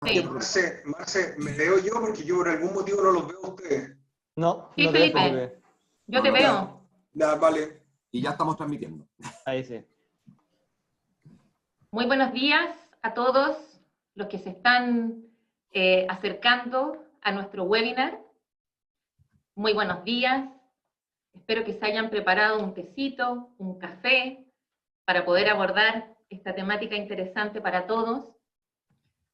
Sí. Marce, ¿me veo yo? Porque yo por algún motivo no los veo a ustedes. No, Sí, no te ves, Felipe, Felipe. yo te veo. Ya, vale. Y ya estamos transmitiendo. Ahí sí. Muy buenos días a todos los que se están acercando a nuestro webinar. Muy buenos días. Espero que se hayan preparado un tecito, un café, para poder abordar esta temática interesante para todos.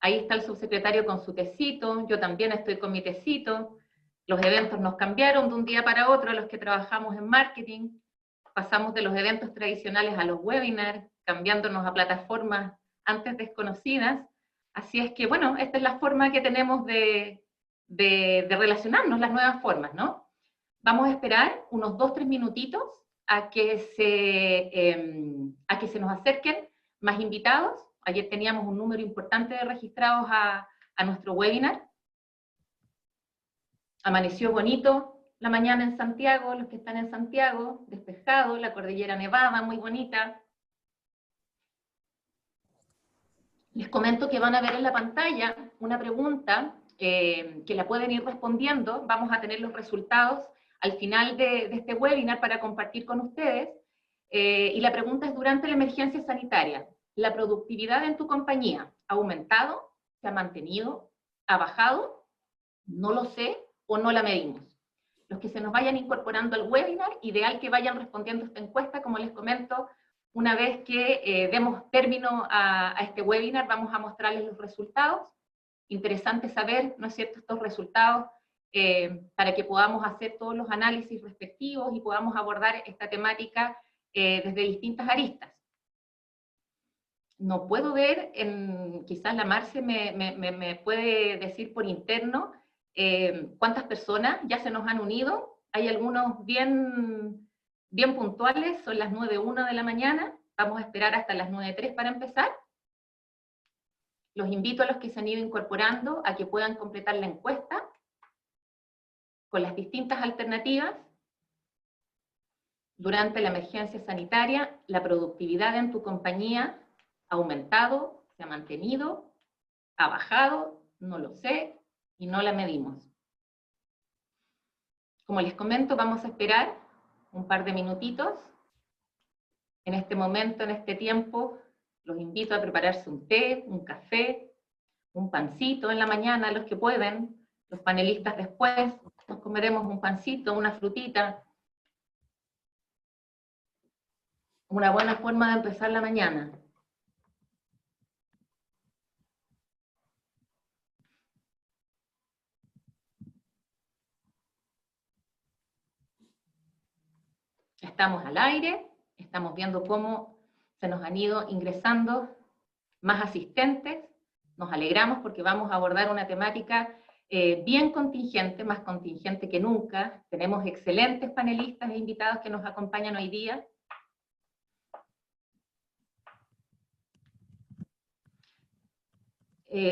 Ahí está el subsecretario con su tecito, yo también estoy con mi tecito. Los eventos nos cambiaron de un día para otro a los que trabajamos en marketing. Pasamos de los eventos tradicionales a los webinars, cambiándonos a plataformas antes desconocidas. Así es que, bueno, esta es la forma que tenemos de relacionarnos, las nuevas formas, ¿no? Vamos a esperar unos 2-3 minutitos a que se nos acerquen más invitados. Ayer teníamos un número importante de registrados a nuestro webinar. Amaneció bonito la mañana en Santiago, los que están en Santiago, despejado, la cordillera nevada, muy bonita. Les comento que van a ver en la pantalla una pregunta que la pueden ir respondiendo. Vamos a tener los resultados al final de este webinar para compartir con ustedes. Y la pregunta es: durante la emergencia sanitaria, ¿la productividad en tu compañía ha aumentado, se ha mantenido, ha bajado? No lo sé o no la medimos. Los que se nos vayan incorporando al webinar, ideal que vayan respondiendo esta encuesta. Como les comento, una vez que demos término a este webinar, vamos a mostrarles los resultados. Interesante saber, ¿no es cierto?, estos resultados para que podamos hacer todos los análisis respectivos y podamos abordar esta temática desde distintas aristas. No puedo ver, quizás la Marce me puede decir por interno cuántas personas ya se nos han unido. Hay algunos bien puntuales, son las 9:01 de la mañana, vamos a esperar hasta las 9:03 para empezar. Los invito a los que se han ido incorporando a que puedan completar la encuesta con las distintas alternativas. Durante la emergencia sanitaria, la productividad en tu compañía ha aumentado, se ha mantenido, ha bajado, no lo sé, y no la medimos. Como les comento, vamos a esperar un par de minutitos. En este momento, en este tiempo, los invito a prepararse un té, un café, un pancito en la mañana, los que pueden. Los panelistas después nos comeremos un pancito, una frutita. Una buena forma de empezar la mañana. Estamos al aire, estamos viendo cómo se nos han ido ingresando más asistentes. Nos alegramos porque vamos a abordar una temática bien contingente, más contingente que nunca. Tenemos excelentes panelistas e invitados que nos acompañan hoy día.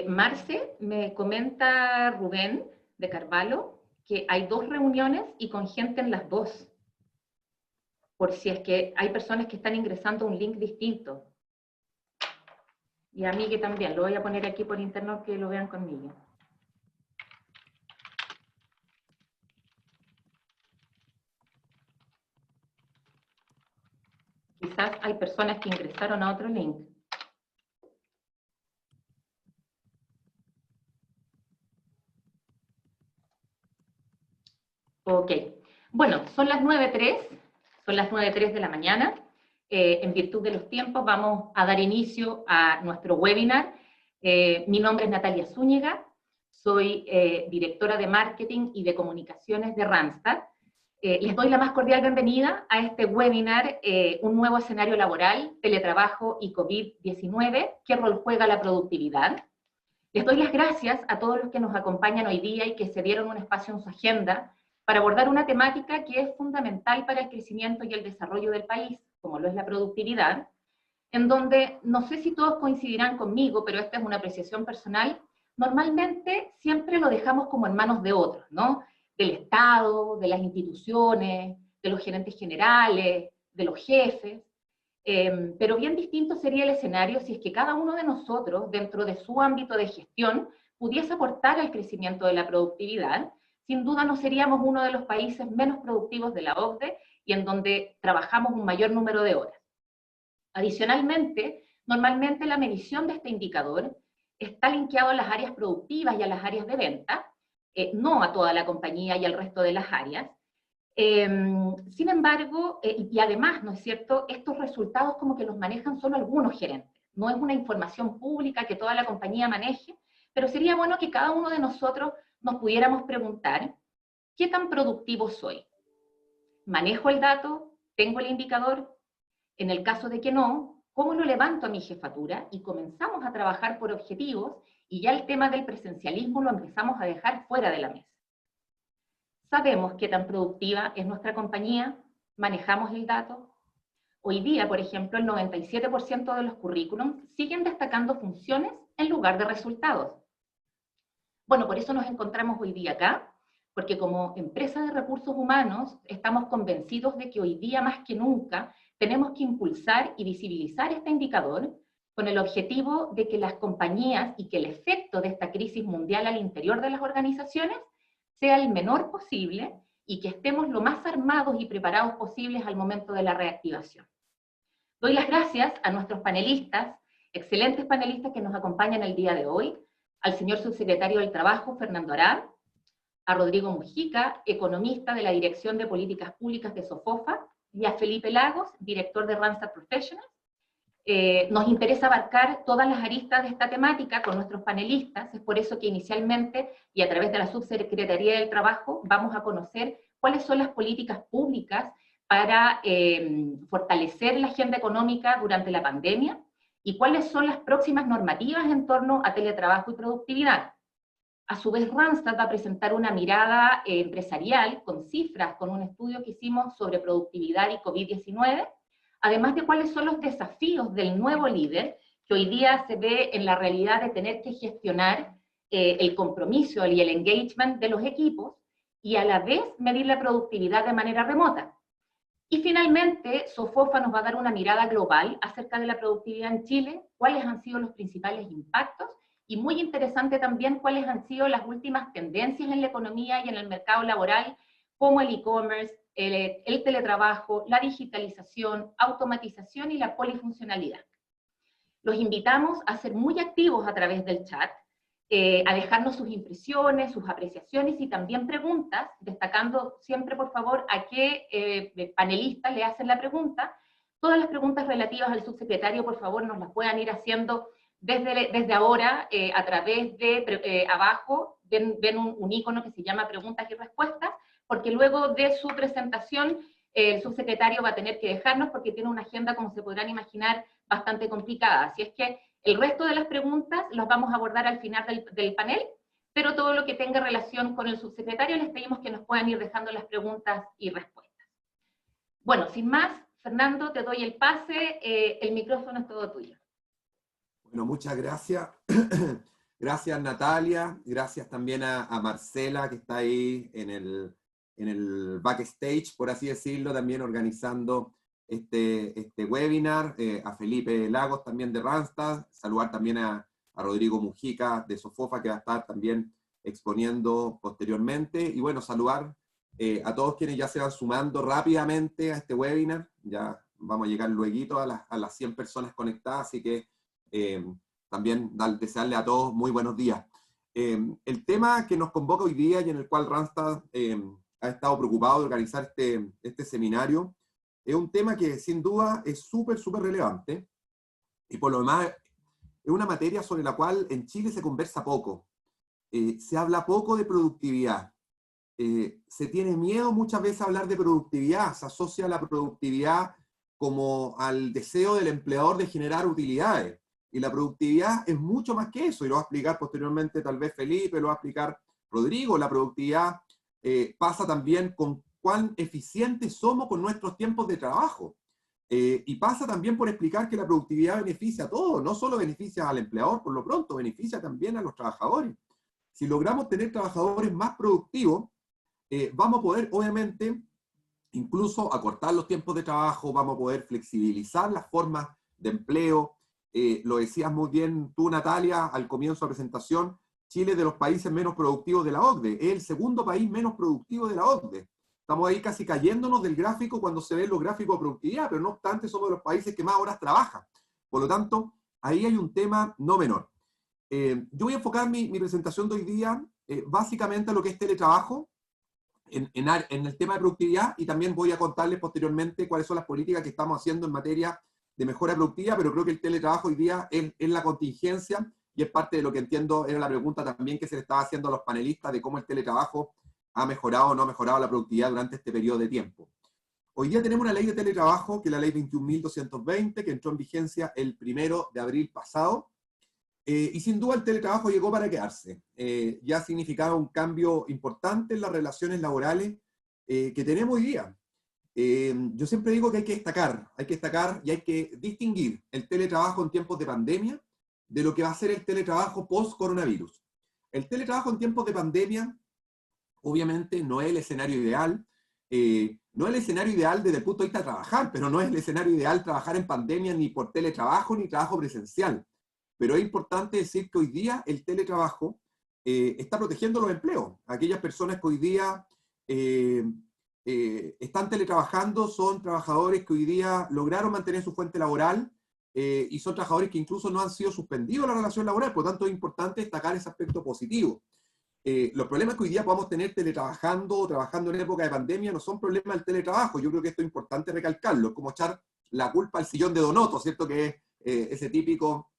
Marce, me comenta Rubén de Carvalho que hay 2 reuniones y con gente en las 2. Por si es que hay personas que están ingresando a un link distinto. Y a mí que también, lo voy a poner aquí por interno que lo vean conmigo. Quizás hay personas que ingresaron a otro link. Ok. Bueno, son las 9:03. Son las 9:03 de la mañana. En virtud de los tiempos, vamos a dar inicio a nuestro webinar. Mi nombre es Natalia Zúñiga, soy directora de Marketing y de Comunicaciones de Randstad. Les doy la más cordial bienvenida a este webinar, un nuevo escenario laboral, teletrabajo y COVID-19, ¿qué rol juega la productividad? Les doy las gracias a todos los que nos acompañan hoy día y que se dieron un espacio en su agenda para abordar una temática que es fundamental para el crecimiento y el desarrollo del país, como lo es la productividad, en donde, no sé si todos coincidirán conmigo, pero esta es una apreciación personal, normalmente siempre lo dejamos como en manos de otros, ¿no? Del Estado, de las instituciones, de los gerentes generales, de los jefes, pero bien distinto sería el escenario si es que cada uno de nosotros, dentro de su ámbito de gestión, pudiese aportar al crecimiento de la productividad, sin duda no seríamos uno de los países menos productivos de la OCDE y en donde trabajamos un mayor número de horas. Adicionalmente, normalmente la medición de este indicador está linkeado a las áreas productivas y a las áreas de venta, no a toda la compañía y al resto de las áreas. Sin embargo, y además, ¿no es cierto?, estos resultados como que los manejan solo algunos gerentes. No es una información pública que toda la compañía maneje, pero sería bueno que cada uno de nosotros nos pudiéramos preguntar, ¿qué tan productivo soy? ¿Manejo el dato? ¿Tengo el indicador? En el caso de que no, ¿cómo lo levanto a mi jefatura? Y comenzamos a trabajar por objetivos, y ya el tema del presencialismo lo empezamos a dejar fuera de la mesa. ¿Sabemos qué tan productiva es nuestra compañía? ¿Manejamos el dato? Hoy día, por ejemplo, el 97% de los currículums siguen destacando funciones en lugar de resultados. Bueno, por eso nos encontramos hoy día acá, porque como empresa de recursos humanos estamos convencidos de que hoy día más que nunca tenemos que impulsar y visibilizar este indicador con el objetivo de que las compañías y que el efecto de esta crisis mundial al interior de las organizaciones sea el menor posible y que estemos lo más armados y preparados posibles al momento de la reactivación. Doy las gracias a nuestros panelistas, excelentes panelistas que nos acompañan el día de hoy, al señor subsecretario del Trabajo, Fernando Arad, a Rodrigo Mujica, economista de la Dirección de Políticas Públicas de SOFOFA, y a Felipe Lagos, director de Randstad Professionals. Nos interesa abarcar todas las aristas de esta temática con nuestros panelistas, es por eso que inicialmente, y a través de la Subsecretaría del Trabajo, vamos a conocer cuáles son las políticas públicas para fortalecer la agenda económica durante la pandemia, y cuáles son las próximas normativas en torno a teletrabajo y productividad. A su vez, Randstad va a presentar una mirada empresarial con cifras, con un estudio que hicimos sobre productividad y COVID-19, además de cuáles son los desafíos del nuevo líder, que hoy día se ve en la realidad de tener que gestionar el compromiso y el engagement de los equipos, y a la vez medir la productividad de manera remota. Y finalmente, SOFOFA nos va a dar una mirada global acerca de la productividad en Chile, cuáles han sido los principales impactos, y muy interesante también cuáles han sido las últimas tendencias en la economía y en el mercado laboral, como el e-commerce, el teletrabajo, la digitalización, automatización y la polifuncionalidad. Los invitamos a ser muy activos a través del chat, a dejarnos sus impresiones, sus apreciaciones y también preguntas, destacando siempre, por favor, a qué panelista le hacen la pregunta. Todas las preguntas relativas al subsecretario, por favor, nos las puedan ir haciendo desde ahora, a través de abajo, ven un icono que se llama preguntas y respuestas, porque luego de su presentación, el subsecretario va a tener que dejarnos porque tiene una agenda, como se podrán imaginar, bastante complicada. Así es que el resto de las preguntas las vamos a abordar al final del panel, pero todo lo que tenga relación con el subsecretario les pedimos que nos puedan ir dejando las preguntas y respuestas. Bueno, sin más, Fernando, te doy el pase, el micrófono es todo tuyo. Bueno, muchas gracias. Gracias, Natalia. Gracias también a Marcela, que está ahí en el backstage, por así decirlo, también organizando este webinar. A Felipe Lagos, también de Randstad. Saludar también a Rodrigo Mujica, de SOFOFA, que va a estar también exponiendo posteriormente. Y bueno, saludar a todos quienes ya se van sumando rápidamente a este webinar. Ya vamos a llegar luego a las 100 personas conectadas, así que también desearle a todos muy buenos días. El tema que nos convoca hoy día y en el cual Randstad ha estado preocupado de organizar este seminario es un tema que sin duda es súper relevante, y por lo demás es una materia sobre la cual en Chile se conversa poco. Se habla poco de productividad. Se tiene miedo muchas veces a hablar de productividad, se asocia a la productividad como al deseo del empleador de generar utilidades. Y la productividad es mucho más que eso, y lo va a explicar posteriormente tal vez Felipe, lo va a explicar Rodrigo. La productividad pasa también con cuán eficientes somos con nuestros tiempos de trabajo. Y pasa también por explicar que la productividad beneficia a todos, no solo beneficia al empleador, por lo pronto, beneficia también a los trabajadores. Si logramos tener trabajadores más productivos, vamos a poder, obviamente, incluso acortar los tiempos de trabajo, vamos a poder flexibilizar las formas de empleo. Lo decías muy bien tú, Natalia, al comienzo de la presentación, Chile es de los países menos productivos de la OCDE, es el segundo país menos productivo de la OCDE. Estamos ahí casi cayéndonos del gráfico cuando se ven los gráficos de productividad, pero no obstante somos de los países que más horas trabajan. Por lo tanto, ahí hay un tema no menor. Yo voy a enfocar mi presentación de hoy día básicamente a lo que es teletrabajo en el tema de productividad, y también voy a contarles posteriormente cuáles son las políticas que estamos haciendo en materia de mejora productiva, pero creo que el teletrabajo hoy día es la contingencia, y es parte de lo que entiendo, era la pregunta también que se le estaba haciendo a los panelistas de cómo el teletrabajo ha mejorado o no ha mejorado la productividad durante este periodo de tiempo. Hoy día tenemos una ley de teletrabajo, que es la ley 21.220, que entró en vigencia el 1 de abril pasado, y sin duda el teletrabajo llegó para quedarse. Ya ha significado un cambio importante en las relaciones laborales que tenemos hoy día. Yo siempre digo que hay que destacar y hay que distinguir el teletrabajo en tiempos de pandemia de lo que va a ser el teletrabajo post-coronavirus. El teletrabajo en tiempos de pandemia, obviamente, no es el escenario ideal. No es el escenario ideal desde el punto de vista de trabajar, pero no es el escenario ideal trabajar en pandemia ni por teletrabajo ni trabajo presencial. Pero es importante decir que hoy día el teletrabajo está protegiendo los empleos. Aquellas personas que hoy día están teletrabajando son trabajadores que hoy día lograron mantener su fuente laboral y son trabajadores que incluso no han sido suspendidos de la relación laboral. Por lo tanto, es importante destacar ese aspecto positivo. Los problemas que hoy día podamos tener teletrabajando o trabajando en época de pandemia no son problemas del teletrabajo. Yo creo que esto es importante recalcarlo. Es como echar la culpa al sillón de Donoto, ¿cierto? Que es ese típico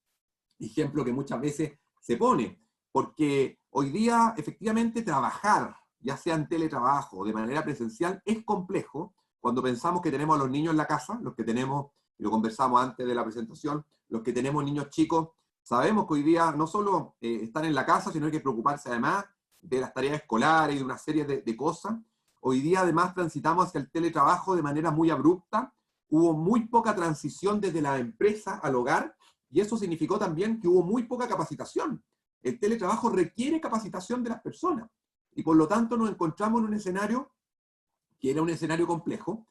ejemplo que muchas veces se pone. Porque hoy día, efectivamente, trabajar, ya sea en teletrabajo o de manera presencial, es complejo cuando pensamos que tenemos a los niños en la casa, los que tenemos, y lo conversamos antes de la presentación, los que tenemos niños chicos. Sabemos que hoy día no solo están en la casa, sino hay que preocuparse además de las tareas escolares y de una serie de cosas. Hoy día además transitamos hacia el teletrabajo de manera muy abrupta. Hubo muy poca transición desde la empresa al hogar, y eso significó también que hubo muy poca capacitación. El teletrabajo requiere capacitación de las personas, y por lo tanto nos encontramos en un escenario que era un escenario complejo.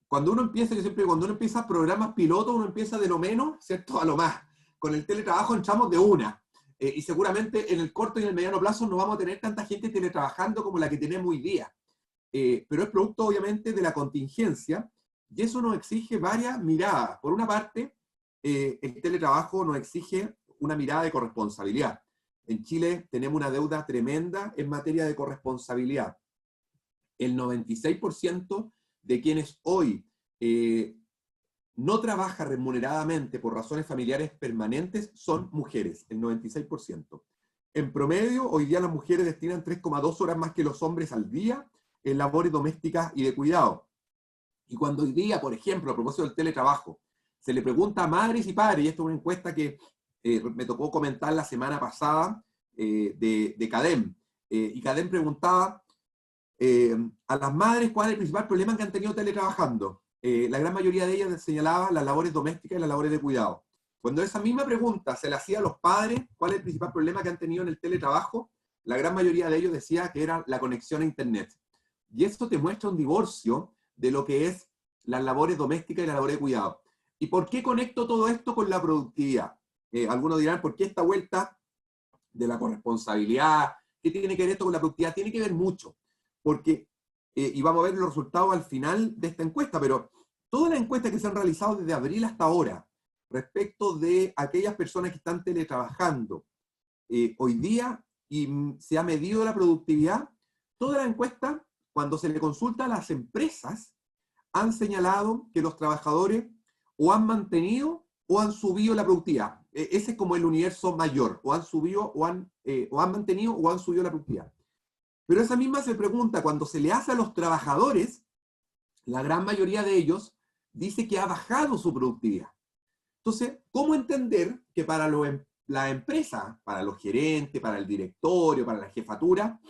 Cuando uno empieza programas pilotos, uno empieza de lo menos, ¿cierto?, a lo más. Con el teletrabajo entramos de una, y seguramente en el corto y en el mediano plazo no vamos a tener tanta gente teletrabajando como la que tenemos hoy día. Pero es producto obviamente de la contingencia, y eso nos exige varias miradas. Por una parte, el teletrabajo nos exige una mirada de corresponsabilidad. En Chile tenemos una deuda tremenda en materia de corresponsabilidad. El 96% de quienes hoy no trabaja remuneradamente por razones familiares permanentes son mujeres, el 96%. En promedio, hoy día las mujeres destinan 3,2 horas más que los hombres al día en labores domésticas y de cuidado. Y cuando hoy día, por ejemplo, a propósito del teletrabajo, se le pregunta a madres y padres, y esto es una encuesta que me tocó comentar la semana pasada de CADEM, y CADEM preguntaba a las madres cuál es el principal problema que han tenido teletrabajando. La gran mayoría de ellas señalaba las labores domésticas y las labores de cuidado. Cuando esa misma pregunta se le hacía a los padres, ¿cuál es el principal problema que han tenido en el teletrabajo?, la gran mayoría de ellos decía que era la conexión a Internet. Y esto te muestra un divorcio de lo que es las labores domésticas y las labores de cuidado. ¿Y por qué conecto todo esto con la productividad? Algunos dirán, ¿por qué esta vuelta de la corresponsabilidad? ¿Qué tiene que ver esto con la productividad? Tiene que ver mucho, porque, y vamos a ver los resultados al final de esta encuesta, pero todas las encuestas que se han realizado desde abril hasta ahora, respecto de aquellas personas que están teletrabajando hoy día, y se ha medido la productividad, todas las encuestas, cuando se le consulta a las empresas, han señalado que los trabajadores o han mantenido o han subido la productividad. Ese es como el universo mayor, o han subido o han mantenido o han subido la productividad. Pero esa misma se pregunta, cuando se le hace a los trabajadores, la gran mayoría de ellos dice que ha bajado su productividad. Entonces, ¿cómo entender que para la empresa, para los gerentes, para el directorio, para la jefatura,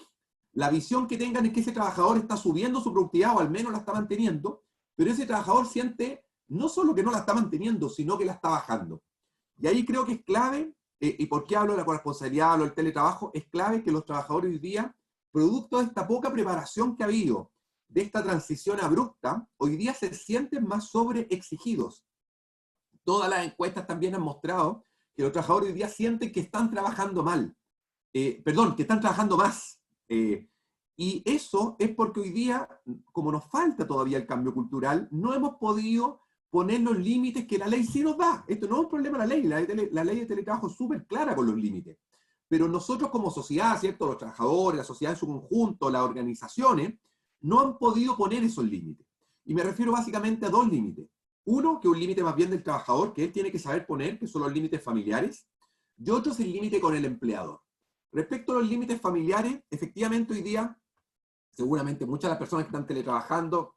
la visión que tengan es que ese trabajador está subiendo su productividad o al menos la está manteniendo, pero ese trabajador siente no solo que no la está manteniendo, sino que la está bajando? Y ahí creo que es clave, y por qué hablo de la corresponsabilidad, hablo del teletrabajo, es clave que los trabajadores hoy día, producto de esta poca preparación que ha habido, de esta transición abrupta, hoy día se sienten más sobreexigidos. Todas las encuestas también han mostrado que los trabajadores hoy día sienten que están trabajando mal. perdón, que están trabajando más. Y eso es porque hoy día, como nos falta todavía el cambio cultural, no hemos podido poner los límites que la ley sí nos da. Esto no es un problema de la ley de teletrabajo es súper clara con los límites. Pero nosotros como sociedad, ¿cierto? Los trabajadores, la sociedad en su conjunto, las organizaciones, no han podido poner esos límites. Y me refiero básicamente a dos límites. Uno, que es un límite más bien del trabajador, que él tiene que saber poner, que son los límites familiares. Y otro es el límite con el empleador. Respecto a los límites familiares, efectivamente hoy día, seguramente muchas de las personas que están teletrabajando,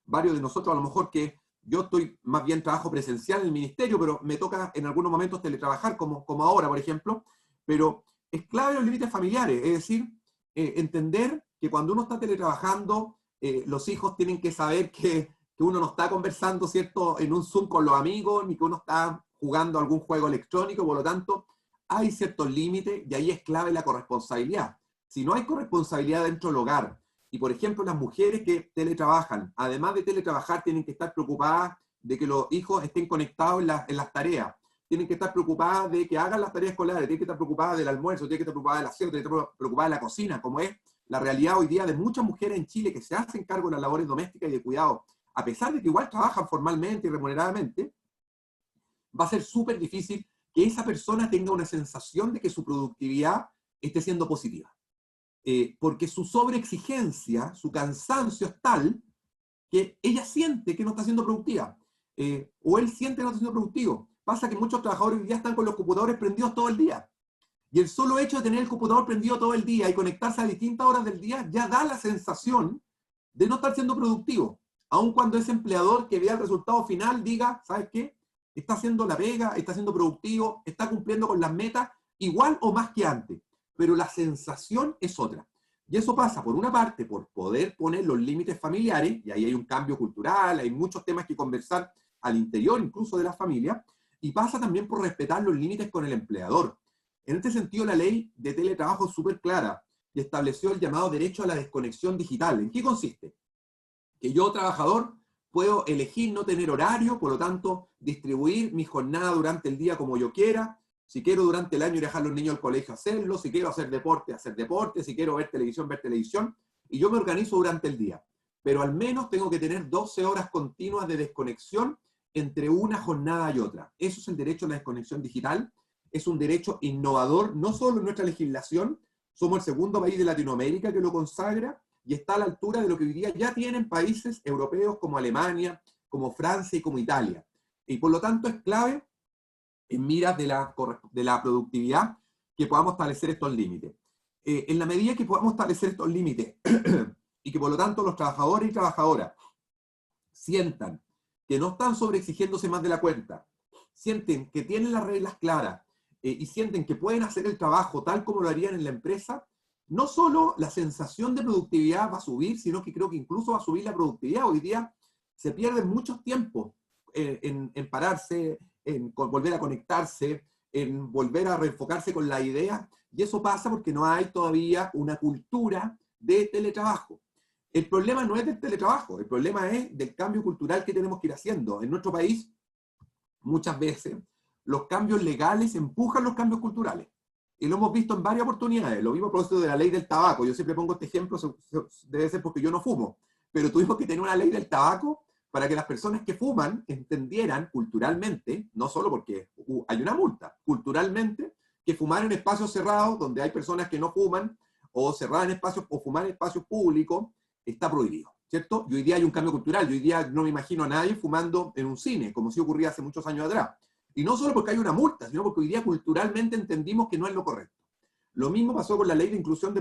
varios de nosotros a lo mejor que yo estoy más bien trabajo presencial en el ministerio, pero me toca en algunos momentos teletrabajar, como ahora, por ejemplo, pero es clave los límites familiares, es decir, entender que cuando uno está teletrabajando, los hijos tienen que saber que uno no está conversando, ¿cierto?, en un Zoom con los amigos, ni que uno está jugando algún juego electrónico, por lo tanto, hay ciertos límites y ahí es clave la corresponsabilidad. Si no hay corresponsabilidad dentro del hogar, y por ejemplo las mujeres que teletrabajan, además de teletrabajar, tienen que estar preocupadas de que los hijos estén conectados en las tareas, tienen que estar preocupadas de que hagan las tareas escolares, tienen que estar preocupadas del almuerzo, tienen que estar preocupadas del aseo, tienen que estar preocupadas de la cocina, como es la realidad hoy día de muchas mujeres en Chile que se hacen cargo de las labores domésticas y de cuidado, a pesar de que igual trabajan formalmente y remuneradamente, va a ser súper difícil que esa persona tenga una sensación de que su productividad esté siendo positiva. Porque su sobreexigencia, su cansancio es tal que ella siente que no está siendo productiva, o él siente que no está siendo productivo. Pasa que muchos trabajadores hoy día están con los computadores prendidos todo el día, y el solo hecho de tener el computador prendido todo el día y conectarse a distintas horas del día ya da la sensación de no estar siendo productivo, aun cuando ese empleador que vea el resultado final diga, ¿sabes qué? Está haciendo la pega, está siendo productivo, está cumpliendo con las metas, igual o más que antes, pero la sensación es otra. Y eso pasa, por una parte, por poder poner los límites familiares, y ahí hay un cambio cultural, hay muchos temas que conversar al interior incluso de la familia, y pasa también por respetar los límites con el empleador. En este sentido, la ley de teletrabajo es súper clara y estableció el llamado derecho a la desconexión digital. ¿En qué consiste? Que yo, trabajador, puedo elegir no tener horario, por lo tanto, distribuir mi jornada durante el día como yo quiera. Si quiero durante el año ir a dejar a los niños al colegio, hacerlo. Si quiero hacer deporte. Si quiero ver televisión. Y yo me organizo durante el día. Pero al menos tengo que tener 12 horas continuas de desconexión entre una jornada y otra. Eso es el derecho a la desconexión digital. Es un derecho innovador, no solo en nuestra legislación. Somos el segundo país de Latinoamérica que lo consagra y está a la altura de lo que hoy día ya tienen países europeos como Alemania, como Francia y como Italia. Y por lo tanto es clave en miras de la productividad que podamos establecer estos límites. En la medida que podamos establecer estos límites y que por lo tanto los trabajadores y trabajadoras sientan que no están sobreexigiéndose más de la cuenta, sienten que tienen las reglas claras y sienten que pueden hacer el trabajo tal como lo harían en la empresa, no solo la sensación de productividad va a subir, sino que creo que incluso va a subir la productividad. Hoy día se pierden muchos tiempos en pararse, en volver a conectarse, en volver a reenfocarse con la idea, y eso pasa porque no hay todavía una cultura de teletrabajo. El problema no es del teletrabajo, el problema es del cambio cultural que tenemos que ir haciendo. En nuestro país, muchas veces, los cambios legales empujan los cambios culturales. Y lo hemos visto en varias oportunidades. Lo mismo a propósito de la ley del tabaco. Yo siempre pongo este ejemplo, debe ser porque yo no fumo, pero tuvimos que tener una ley del tabaco para que las personas que fuman entendieran culturalmente, no solo porque hay una multa, culturalmente, que fumar en espacios cerrados, donde hay personas que no fuman, o cerrar en espacios, o fumar en espacios públicos, está prohibido, ¿cierto? Y hoy día hay un cambio cultural. Yo hoy día no me imagino a nadie fumando en un cine, como sí ocurría hace muchos años atrás. Y no solo porque hay una multa, sino porque hoy día culturalmente entendimos que no es lo correcto. Lo mismo pasó con la ley de inclusión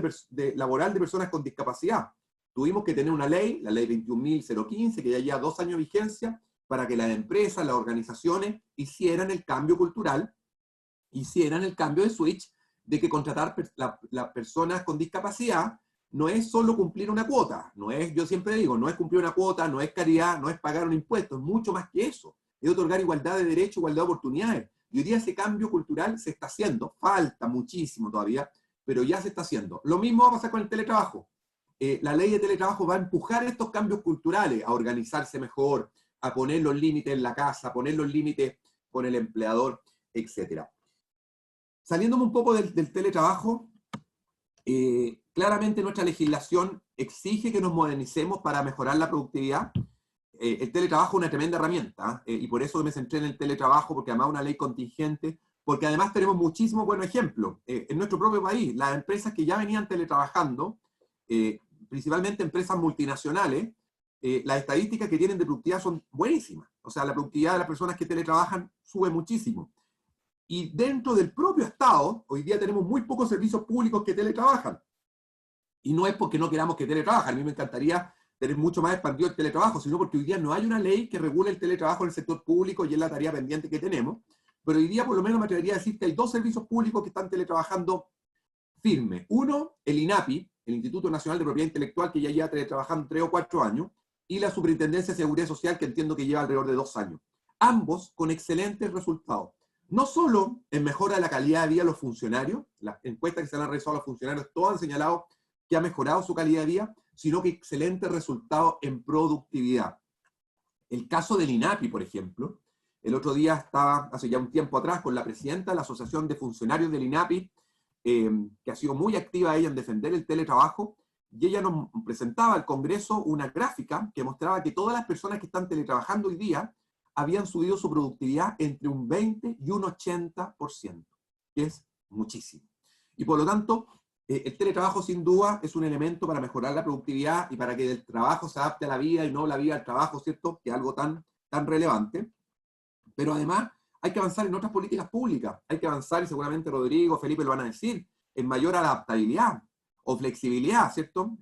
laboral de personas con discapacidad. Tuvimos que tener una ley, la ley 21.015, que ya lleva 2 años de vigencia, para que las empresas, las organizaciones hicieran el cambio cultural, hicieran el cambio de switch, de que contratar las personas con discapacidad no es solo cumplir una cuota, no es, yo siempre digo, no es cumplir una cuota, no es caridad, no es pagar un impuesto, es mucho más que eso. Es otorgar igualdad de derechos, igualdad de oportunidades. Y hoy día ese cambio cultural se está haciendo, falta muchísimo todavía, pero ya se está haciendo. Lo mismo va a pasar con el teletrabajo. La ley de teletrabajo va a empujar estos cambios culturales, a organizarse mejor, a poner los límites en la casa, a poner los límites con el empleador, etc. Saliéndome un poco del teletrabajo, Claramente nuestra legislación exige que nos modernicemos para mejorar la productividad. El teletrabajo es una tremenda herramienta, y por eso me centré en el teletrabajo, porque además es una ley contingente, porque además tenemos muchísimos buenos ejemplos. En nuestro propio país, las empresas que ya venían teletrabajando, principalmente empresas multinacionales, las estadísticas que tienen de productividad son buenísimas. O sea, la productividad de las personas que teletrabajan sube muchísimo. Y dentro del propio Estado, hoy día tenemos muy pocos servicios públicos que teletrabajan. Y no es porque no queramos que teletrabajen. A mí me encantaría tener mucho más expandido el teletrabajo, sino porque hoy día no hay una ley que regule el teletrabajo en el sector público y es la tarea pendiente que tenemos. Pero hoy día por lo menos me atrevería a decir que hay dos servicios públicos que están teletrabajando firme. Uno, el INAPI, el Instituto Nacional de Propiedad Intelectual, que ya lleva teletrabajando 3 o 4 años, y la Superintendencia de Seguridad Social, que entiendo que lleva alrededor de 2 años. Ambos con excelentes resultados. No solo en mejora de la calidad de vida de los funcionarios, las encuestas que se han realizado a los funcionarios, todos han señalado que ha mejorado su calidad de vida, sino que excelentes resultados en productividad. El caso del INAPI, por ejemplo, el otro día estaba, hace ya un tiempo atrás, con la presidenta de la Asociación de Funcionarios del INAPI, que ha sido muy activa ella en defender el teletrabajo, y ella nos presentaba al Congreso una gráfica que mostraba que todas las personas que están teletrabajando hoy día habían subido su productividad entre un 20 y un 80%, que es muchísimo. Y por lo tanto, el teletrabajo sin duda es un elemento para mejorar la productividad y para que el trabajo se adapte a la vida y no la vida al trabajo, ¿cierto? Que es algo tan relevante. Pero además hay que avanzar en otras políticas públicas. Hay que avanzar, y seguramente Rodrigo, Felipe lo van a decir, en mayor adaptabilidad o flexibilidad, ¿cierto?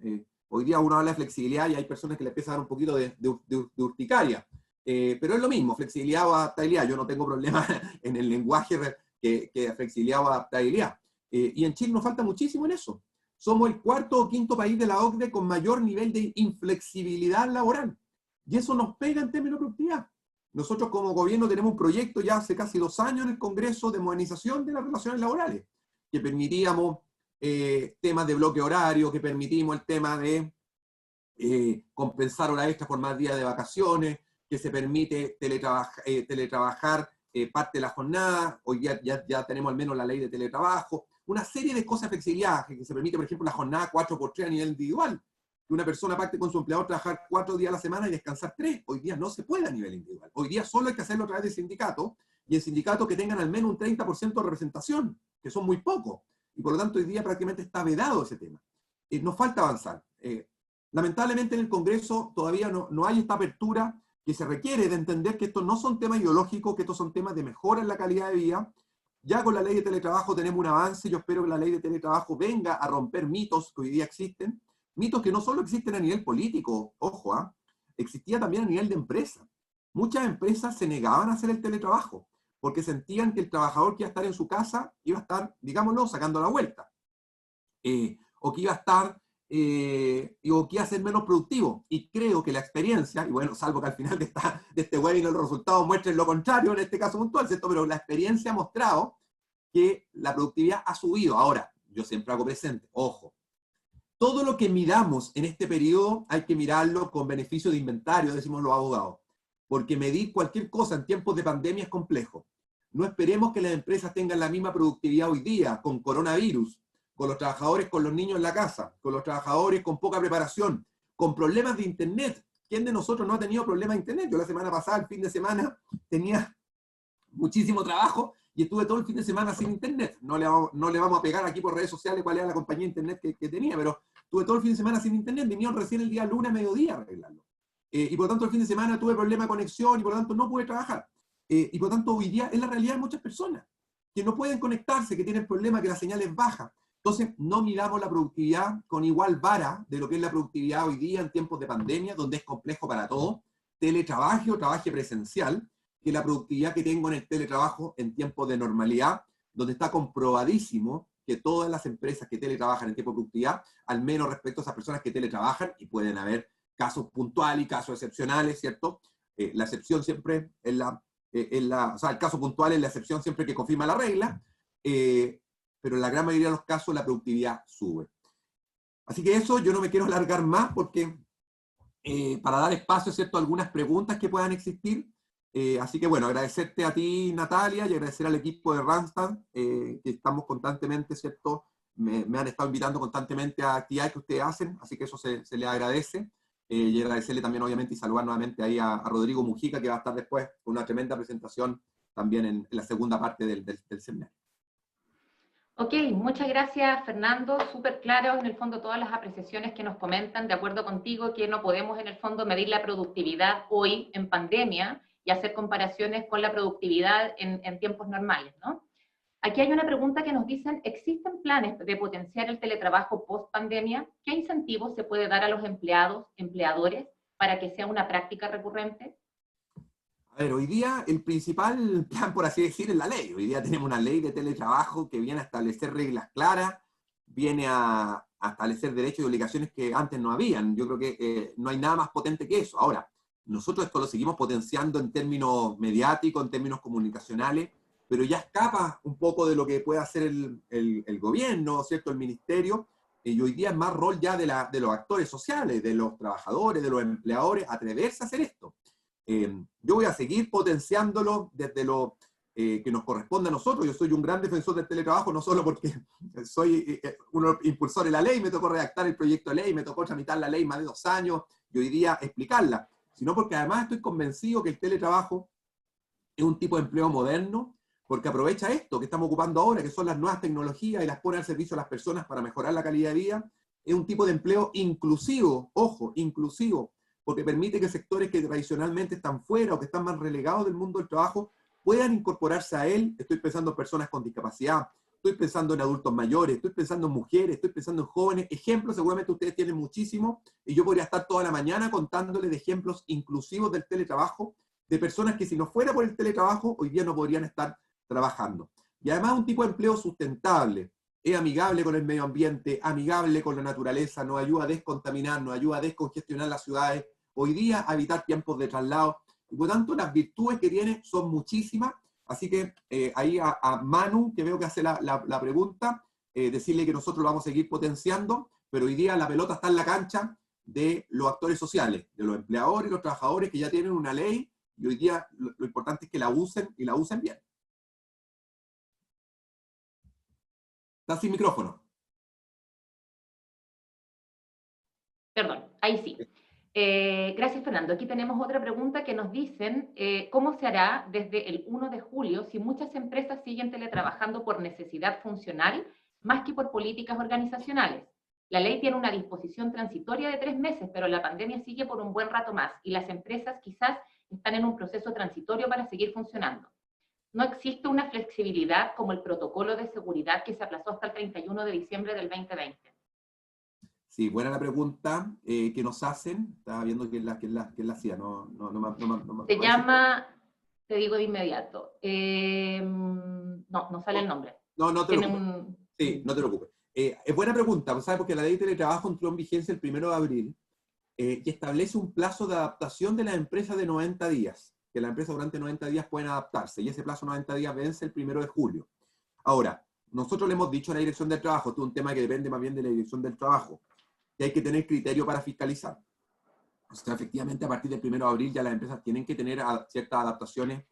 Hoy día uno habla de flexibilidad y hay personas que le empieza a dar un poquito de urticaria. Pero es lo mismo, flexibilidad o adaptabilidad. Yo no tengo problema en el lenguaje que flexibilidad o adaptabilidad. Y en Chile nos falta muchísimo en eso. Somos el 4º o 5º país de la OCDE con mayor nivel de inflexibilidad laboral. Y eso nos pega en términos de productividad. Nosotros como gobierno tenemos un proyecto ya hace casi 2 años en el Congreso de modernización de las relaciones laborales, que permitíamos temas de bloque horario, que permitimos el tema de compensar horas extras por más días de vacaciones, que se permite teletrabajar parte de la jornada. Hoy ya tenemos al menos la ley de teletrabajo, una serie de cosas de flexibilidad, que se permite, por ejemplo, la jornada 4x3 a nivel individual, que una persona pacte con su empleador trabajar 4 días a la semana y descansar 3. Hoy día no se puede a nivel individual. Hoy día solo hay que hacerlo a través del sindicato, y el sindicato que tengan al menos un 30% de representación, que son muy pocos. Y por lo tanto hoy día prácticamente está vedado ese tema. Nos falta avanzar. Lamentablemente en el Congreso todavía no hay esta apertura que se requiere de entender que estos no son temas ideológicos, que estos son temas de mejora en la calidad de vida. Ya con la ley de teletrabajo tenemos un avance. Yo espero que la ley de teletrabajo venga a romper mitos que hoy día existen. Mitos que no solo existen a nivel político, ojo, existía también a nivel de empresa. Muchas empresas se negaban a hacer el teletrabajo, porque sentían que el trabajador que iba a estar en su casa iba a estar, digámoslo, sacando la vuelta. O que iba a estar, o que iba a ser menos productivo. Y creo que la experiencia, y bueno, salvo que al final de este webinar los resultados muestren lo contrario en este caso puntual, ¿cierto? Pero la experiencia ha mostrado que la productividad ha subido. Ahora, yo siempre hago presente, ojo, todo lo que miramos en este periodo hay que mirarlo con beneficio de inventario, decimos los abogados, porque medir cualquier cosa en tiempos de pandemia es complejo. No esperemos que las empresas tengan la misma productividad hoy día con coronavirus, con los trabajadores con los niños en la casa, con los trabajadores con poca preparación, con problemas de internet. ¿Quién de nosotros no ha tenido problemas de internet? Yo la semana pasada, el fin de semana, tenía muchísimo trabajo y estuve todo el fin de semana sin internet. No le vamos a pegar aquí por redes sociales cuál era la compañía de internet que tenía, pero estuve todo el fin de semana sin internet. Vinieron recién el día lunes a mediodía a arreglarlo. Y por lo tanto el fin de semana tuve problema de conexión y por lo tanto no pude trabajar. Y por lo tanto hoy día es la realidad de muchas personas que no pueden conectarse, que tienen problemas, que la señal es baja. Entonces no miramos la productividad con igual vara de lo que es la productividad hoy día en tiempos de pandemia, donde es complejo para todos, teletrabaje o trabaje presencial, que la productividad que tengo en el teletrabajo en tiempos de normalidad, donde está comprobadísimo que todas las empresas que teletrabajan en tiempo de productividad, al menos respecto a esas personas que teletrabajan, y pueden haber casos puntuales y casos excepcionales, ¿cierto? La excepción siempre es o sea, el caso puntual es la excepción siempre que confirma la regla, pero en la gran mayoría de los casos la productividad sube. Así que eso, yo no me quiero alargar más porque para dar espacio, ¿cierto?, a algunas preguntas que puedan existir. Así que bueno, agradecerte a ti, Natalia, y agradecer al equipo de Randstad, que estamos constantemente, ¿cierto?, me han estado invitando constantemente a actividades que ustedes hacen, así que eso se les agradece. Y agradecerle también, obviamente, y saludar nuevamente ahí a Rodrigo Mujica, que va a estar después con una tremenda presentación también en la segunda parte del seminario. Ok, muchas gracias, Fernando. Súper claro, en el fondo, todas las apreciaciones que nos comentan, de acuerdo contigo, que no podemos, en el fondo, medir la productividad hoy en pandemia y hacer comparaciones con la productividad en tiempos normales, ¿no? Aquí hay una pregunta que nos dicen, ¿existen planes de potenciar el teletrabajo post-pandemia? ¿Qué incentivos se puede dar a los empleados, empleadores, para que sea una práctica recurrente? A ver, hoy día el principal plan, por así decir, es la ley. Hoy día tenemos una ley de teletrabajo que viene a establecer reglas claras, viene a establecer derechos y obligaciones que antes no habían. Yo creo que no hay nada más potente que eso. Ahora, nosotros esto lo seguimos potenciando en términos mediáticos, en términos comunicacionales, pero ya escapa un poco de lo que puede hacer el gobierno, ¿cierto? El ministerio, y hoy día es más rol ya de los actores sociales, de los trabajadores, de los empleadores, atreverse a hacer esto. Yo voy a seguir potenciándolo desde lo que nos corresponde a nosotros. Yo soy un gran defensor del teletrabajo, no solo porque soy uno impulsor de la ley, me tocó redactar el proyecto de ley, me tocó tramitar la ley más de 2 años y hoy día explicarla, sino porque además estoy convencido que el teletrabajo es un tipo de empleo moderno, porque aprovecha esto que estamos ocupando ahora, que son las nuevas tecnologías, y las pone al servicio de las personas para mejorar la calidad de vida. Es un tipo de empleo inclusivo, ojo, inclusivo, porque permite que sectores que tradicionalmente están fuera o que están más relegados del mundo del trabajo puedan incorporarse a él. Estoy pensando en personas con discapacidad, estoy pensando en adultos mayores, estoy pensando en mujeres, estoy pensando en jóvenes. Ejemplos seguramente ustedes tienen muchísimos, y yo podría estar toda la mañana contándoles de ejemplos inclusivos del teletrabajo, de personas que si no fuera por el teletrabajo, hoy día no podrían estar trabajando. Y además un tipo de empleo sustentable, es amigable con el medio ambiente, amigable con la naturaleza, nos ayuda a descontaminar, nos ayuda a descongestionar las ciudades, hoy día a evitar tiempos de traslado, y por tanto las virtudes que tiene son muchísimas. Así que ahí a Manu, que veo que hace la pregunta, decirle que nosotros lo vamos a seguir potenciando, pero hoy día la pelota está en la cancha de los actores sociales, de los empleadores y los trabajadores que ya tienen una ley, y hoy día lo importante es que la usen y la usen bien. Está sin micrófono. Perdón, ahí sí. Gracias, Fernando. Aquí tenemos otra pregunta que nos dicen, ¿cómo se hará desde el 1 de julio si muchas empresas siguen teletrabajando por necesidad funcional más que por políticas organizacionales? La ley tiene una disposición transitoria de 3 meses, pero la pandemia sigue por un buen rato más y las empresas quizás están en un proceso transitorio para seguir funcionando. No existe una flexibilidad como el protocolo de seguridad que se aplazó hasta el 31 de diciembre del 2020. Sí, buena la pregunta que nos hacen. Estaba viendo quién la hacía. Se llama, te digo de inmediato, no sale el nombre. No te preocupes. Sí, no te preocupes. Es buena pregunta, ¿sabes? Porque la ley de teletrabajo entró en vigencia el 1 de abril y establece un plazo de adaptación de las empresas de 90 días. Que las empresas durante 90 días pueden adaptarse, y ese plazo de 90 días vence el 1 de julio. Ahora, nosotros le hemos dicho a la Dirección del Trabajo, esto es un tema que depende más bien de la Dirección del Trabajo, que hay que tener criterio para fiscalizar. O sea, efectivamente, a partir del 1 de abril ya las empresas tienen que tener ciertas adaptaciones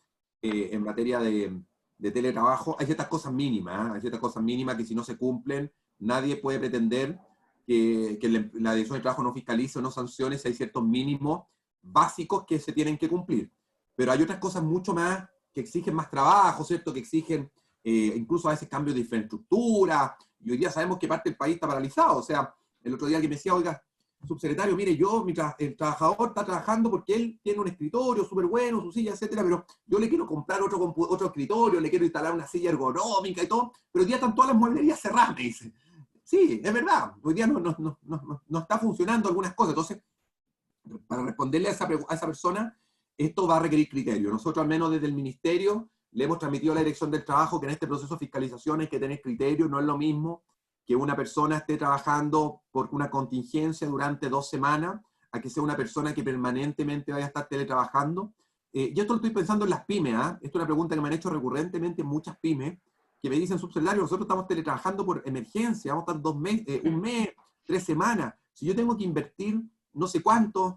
en materia de teletrabajo. Hay ciertas cosas mínimas, hay ciertas cosas mínimas que si no se cumplen, nadie puede pretender que la Dirección del Trabajo no fiscalice o no sancione si hay ciertos mínimos básicos que se tienen que cumplir. Pero hay otras cosas mucho más que exigen más trabajo, ¿cierto? Que exigen incluso a veces cambios de infraestructura, y hoy día sabemos que parte del país está paralizado. O sea, el otro día que me decía, oiga, subsecretario, mire, el trabajador está trabajando porque él tiene un escritorio súper bueno, su silla, etcétera, pero yo le quiero comprar otro escritorio, le quiero instalar una silla ergonómica y todo, pero hoy día están todas las mueblerías cerradas, me dice. Sí, es verdad, hoy día no está funcionando algunas cosas. Entonces, para responderle a esa persona, esto va a requerir criterio. Nosotros, al menos desde el Ministerio, le hemos transmitido a la Dirección del Trabajo que en este proceso de fiscalización hay que tener criterio. No es lo mismo que una persona esté trabajando por una contingencia durante 2 semanas, a que sea una persona que permanentemente vaya a estar teletrabajando. Yo esto lo estoy pensando en las pymes, ¿eh? Esto es una pregunta que me han hecho recurrentemente muchas pymes, que me dicen, subsecretario, nosotros estamos teletrabajando por emergencia, vamos a estar 2 meses, 1 mes, 3 semanas. Si yo tengo que invertir no sé cuántos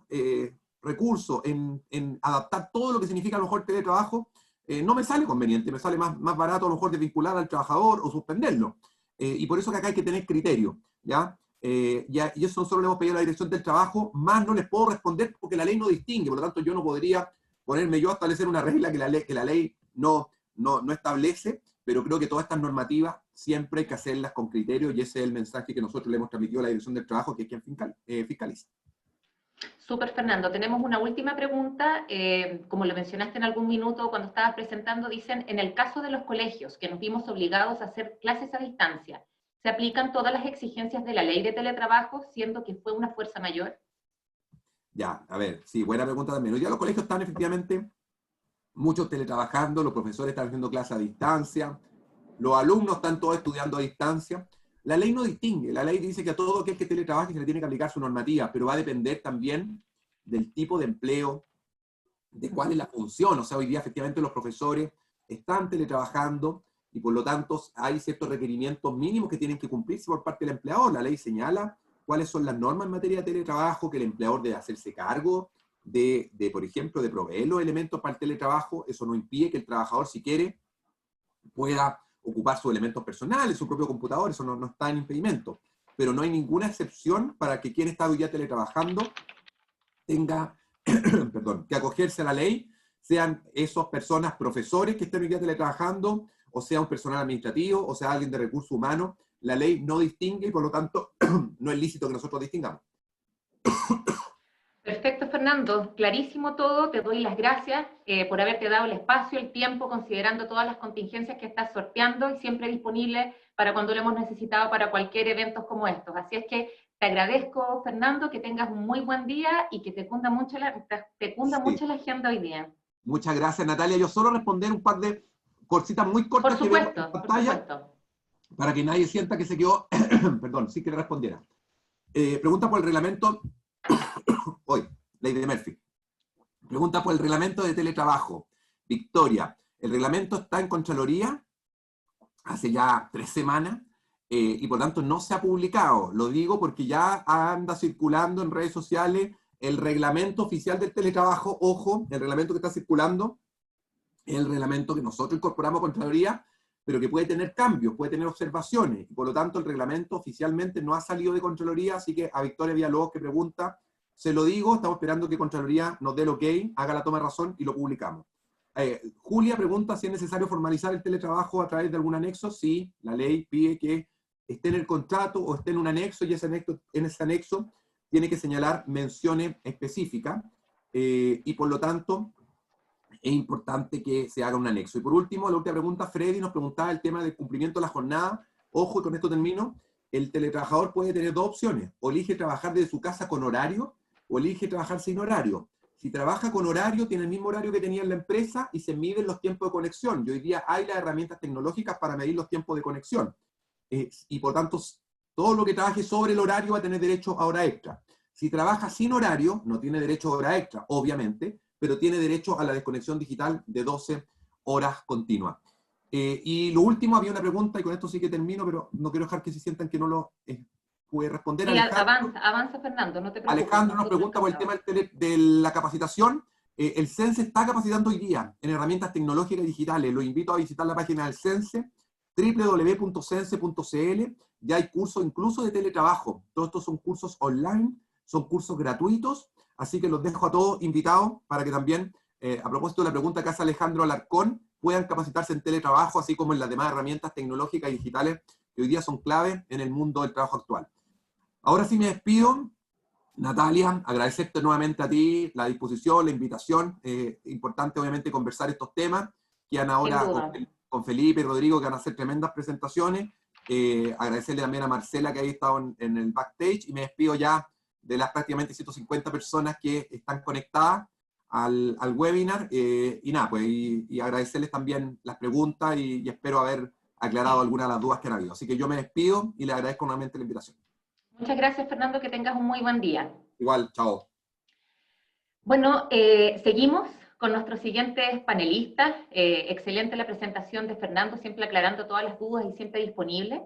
recursos en adaptar todo lo que significa a lo mejor teletrabajo, no me sale conveniente, me sale más barato a lo mejor desvincular al trabajador o suspenderlo. y por eso que acá hay que tener criterio, ¿ya? Y eso nosotros le hemos pedido a la Dirección del Trabajo, más no les puedo responder porque la ley no distingue, por lo tanto yo no podría ponerme yo a establecer una regla que la ley no establece, pero creo que todas estas normativas siempre hay que hacerlas con criterio, y ese es el mensaje que nosotros le hemos transmitido a la Dirección del Trabajo, que es quien fiscaliza. Súper, Fernando. Tenemos una última pregunta. Como lo mencionaste en algún minuto cuando estabas presentando, dicen, en el caso de los colegios que nos vimos obligados a hacer clases a distancia, ¿se aplican todas las exigencias de la ley de teletrabajo, siendo que fue una fuerza mayor? Ya, a ver, sí, buena pregunta también. Hoy día los colegios están efectivamente muchos teletrabajando, los profesores están haciendo clases a distancia, los alumnos están todos estudiando a distancia. La ley no distingue, la ley dice que a todo aquel que teletrabaje se le tiene que aplicar su normativa, pero va a depender también del tipo de empleo, de cuál es la función. O sea, hoy día efectivamente los profesores están teletrabajando y por lo tanto hay ciertos requerimientos mínimos que tienen que cumplirse por parte del empleador. La ley señala cuáles son las normas en materia de teletrabajo, que el empleador debe hacerse cargo de, por ejemplo, de proveer los elementos para el teletrabajo. Eso no impide que el trabajador, si quiere, pueda ocupar sus elementos personales, su propio computador, eso no está en impedimento. Pero no hay ninguna excepción para que quien está hoy día teletrabajando tenga perdón, que acogerse a la ley, sean esas personas profesores que estén hoy día teletrabajando, o sea un personal administrativo, o sea alguien de recursos humanos. La ley no distingue y por lo tanto no es lícito que nosotros distingamos. Perfecto, Fernando. Clarísimo todo. Te doy las gracias por haberte dado el espacio, el tiempo, considerando todas las contingencias que estás sorteando y siempre disponible para cuando lo hemos necesitado para cualquier evento como estos. Así es que te agradezco, Fernando, que tengas un muy buen día y que te cunda mucho mucho la agenda hoy día. Muchas gracias, Natalia. Yo solo responder un par de cositas muy cortas Por que vemos en supuesto, por pantalla, supuesto. para que nadie sienta que se quedó, perdón, sí que le respondiera. Pregunta por el reglamento, hoy, ley de Murphy. Pregunta por el reglamento de teletrabajo. Victoria, el reglamento está en Contraloría hace ya 3 semanas, y por tanto no se ha publicado. Lo digo porque ya anda circulando en redes sociales el reglamento oficial del teletrabajo. Ojo, el reglamento que está circulando es el reglamento que nosotros incorporamos a Contraloría, pero que puede tener cambios, puede tener observaciones, y por lo tanto el reglamento oficialmente no ha salido de Contraloría. Así que a Victoria Villalobos, que pregunta, se lo digo, estamos esperando que Contraloría nos dé el ok, haga la toma de razón y lo publicamos. Julia pregunta si es necesario formalizar el teletrabajo a través de algún anexo. Sí, la ley pide que esté en el contrato o esté en un anexo, y en ese anexo tiene que señalar menciones específicas, y por lo tanto es importante que se haga un anexo. Y por último, la última pregunta, Freddy nos preguntaba el tema del cumplimiento de la jornada. Ojo, y con esto termino, el teletrabajador puede tener 2 opciones: o elige trabajar desde su casa con horario, o elige trabajar sin horario. Si trabaja con horario, tiene el mismo horario que tenía en la empresa y se miden los tiempos de conexión. Y hoy día hay las herramientas tecnológicas para medir los tiempos de conexión. Y por tanto, todo lo que trabaje sobre el horario va a tener derecho a hora extra. Si trabaja sin horario, no tiene derecho a hora extra, obviamente, pero tiene derecho a la desconexión digital de 12 horas continuas. Y lo último, había una pregunta, y con esto sí que termino, pero no quiero dejar que se sientan que no lo pude responder. Sí, avanza, Fernando, no te preocupes. Alejandro nos pregunta por el tema de la capacitación. El CENSE está capacitando hoy día en herramientas tecnológicas y digitales. Los invito a visitar la página del CENSE, www.cense.cl. Ya hay cursos incluso de teletrabajo. Todos estos son cursos online, son cursos gratuitos, así que los dejo a todos invitados para que también, a propósito de la pregunta que hace Alejandro Alarcón, puedan capacitarse en teletrabajo, así como en las demás herramientas tecnológicas y digitales que hoy día son clave en el mundo del trabajo actual. Ahora sí me despido. Natalia, agradecerte nuevamente a ti la disposición, la invitación. Importante obviamente conversar estos temas. Quedan ahora con Felipe y Rodrigo, que van a hacer tremendas presentaciones. Agradecerle también a Marcela, que ha estado en el backstage, y me despido ya de las prácticamente 150 personas que están conectadas al webinar. Y nada, pues y agradecerles también las preguntas, y espero haber aclarado algunas de las dudas que han habido. Así que yo me despido y le agradezco nuevamente la invitación. Muchas gracias, Fernando, que tengas un muy buen día. Igual, chao. Bueno, seguimos con nuestros siguientes panelistas. Excelente la presentación de Fernando, siempre aclarando todas las dudas y siempre disponible.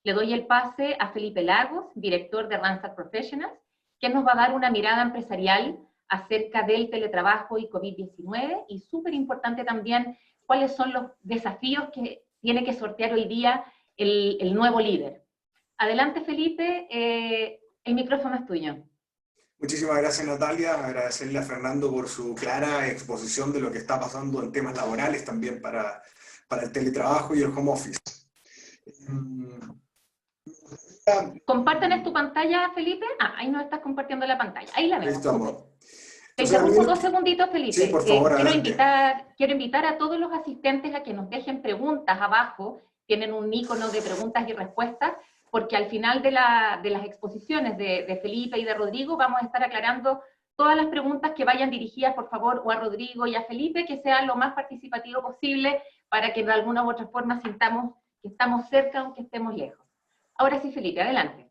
Le doy el pase a Felipe Lagos, director de Randstad Professionals, que nos va a dar una mirada empresarial acerca del teletrabajo y COVID-19, y súper importante también cuáles son los desafíos que tiene que sortear hoy día el nuevo líder. Adelante, Felipe, el micrófono es tuyo. Muchísimas gracias, Natalia. Agradecerle a Fernando por su clara exposición de lo que está pasando en temas laborales también para el teletrabajo y el home office. ¿Comparten en tu pantalla, Felipe? Ah, ahí no estás compartiendo la pantalla. Ahí la vemos. Estamos. Te interrumpo 2 segunditos, Felipe. Sí, por favor, quiero invitar a todos los asistentes a que nos dejen preguntas abajo. Tienen un icono de preguntas y respuestas, porque al final de las exposiciones de Felipe y de Rodrigo vamos a estar aclarando todas las preguntas que vayan dirigidas, por favor, o a Rodrigo y a Felipe, que sea lo más participativo posible para que de alguna u otra forma sintamos que estamos cerca aunque estemos lejos. Ahora sí, Felipe, adelante.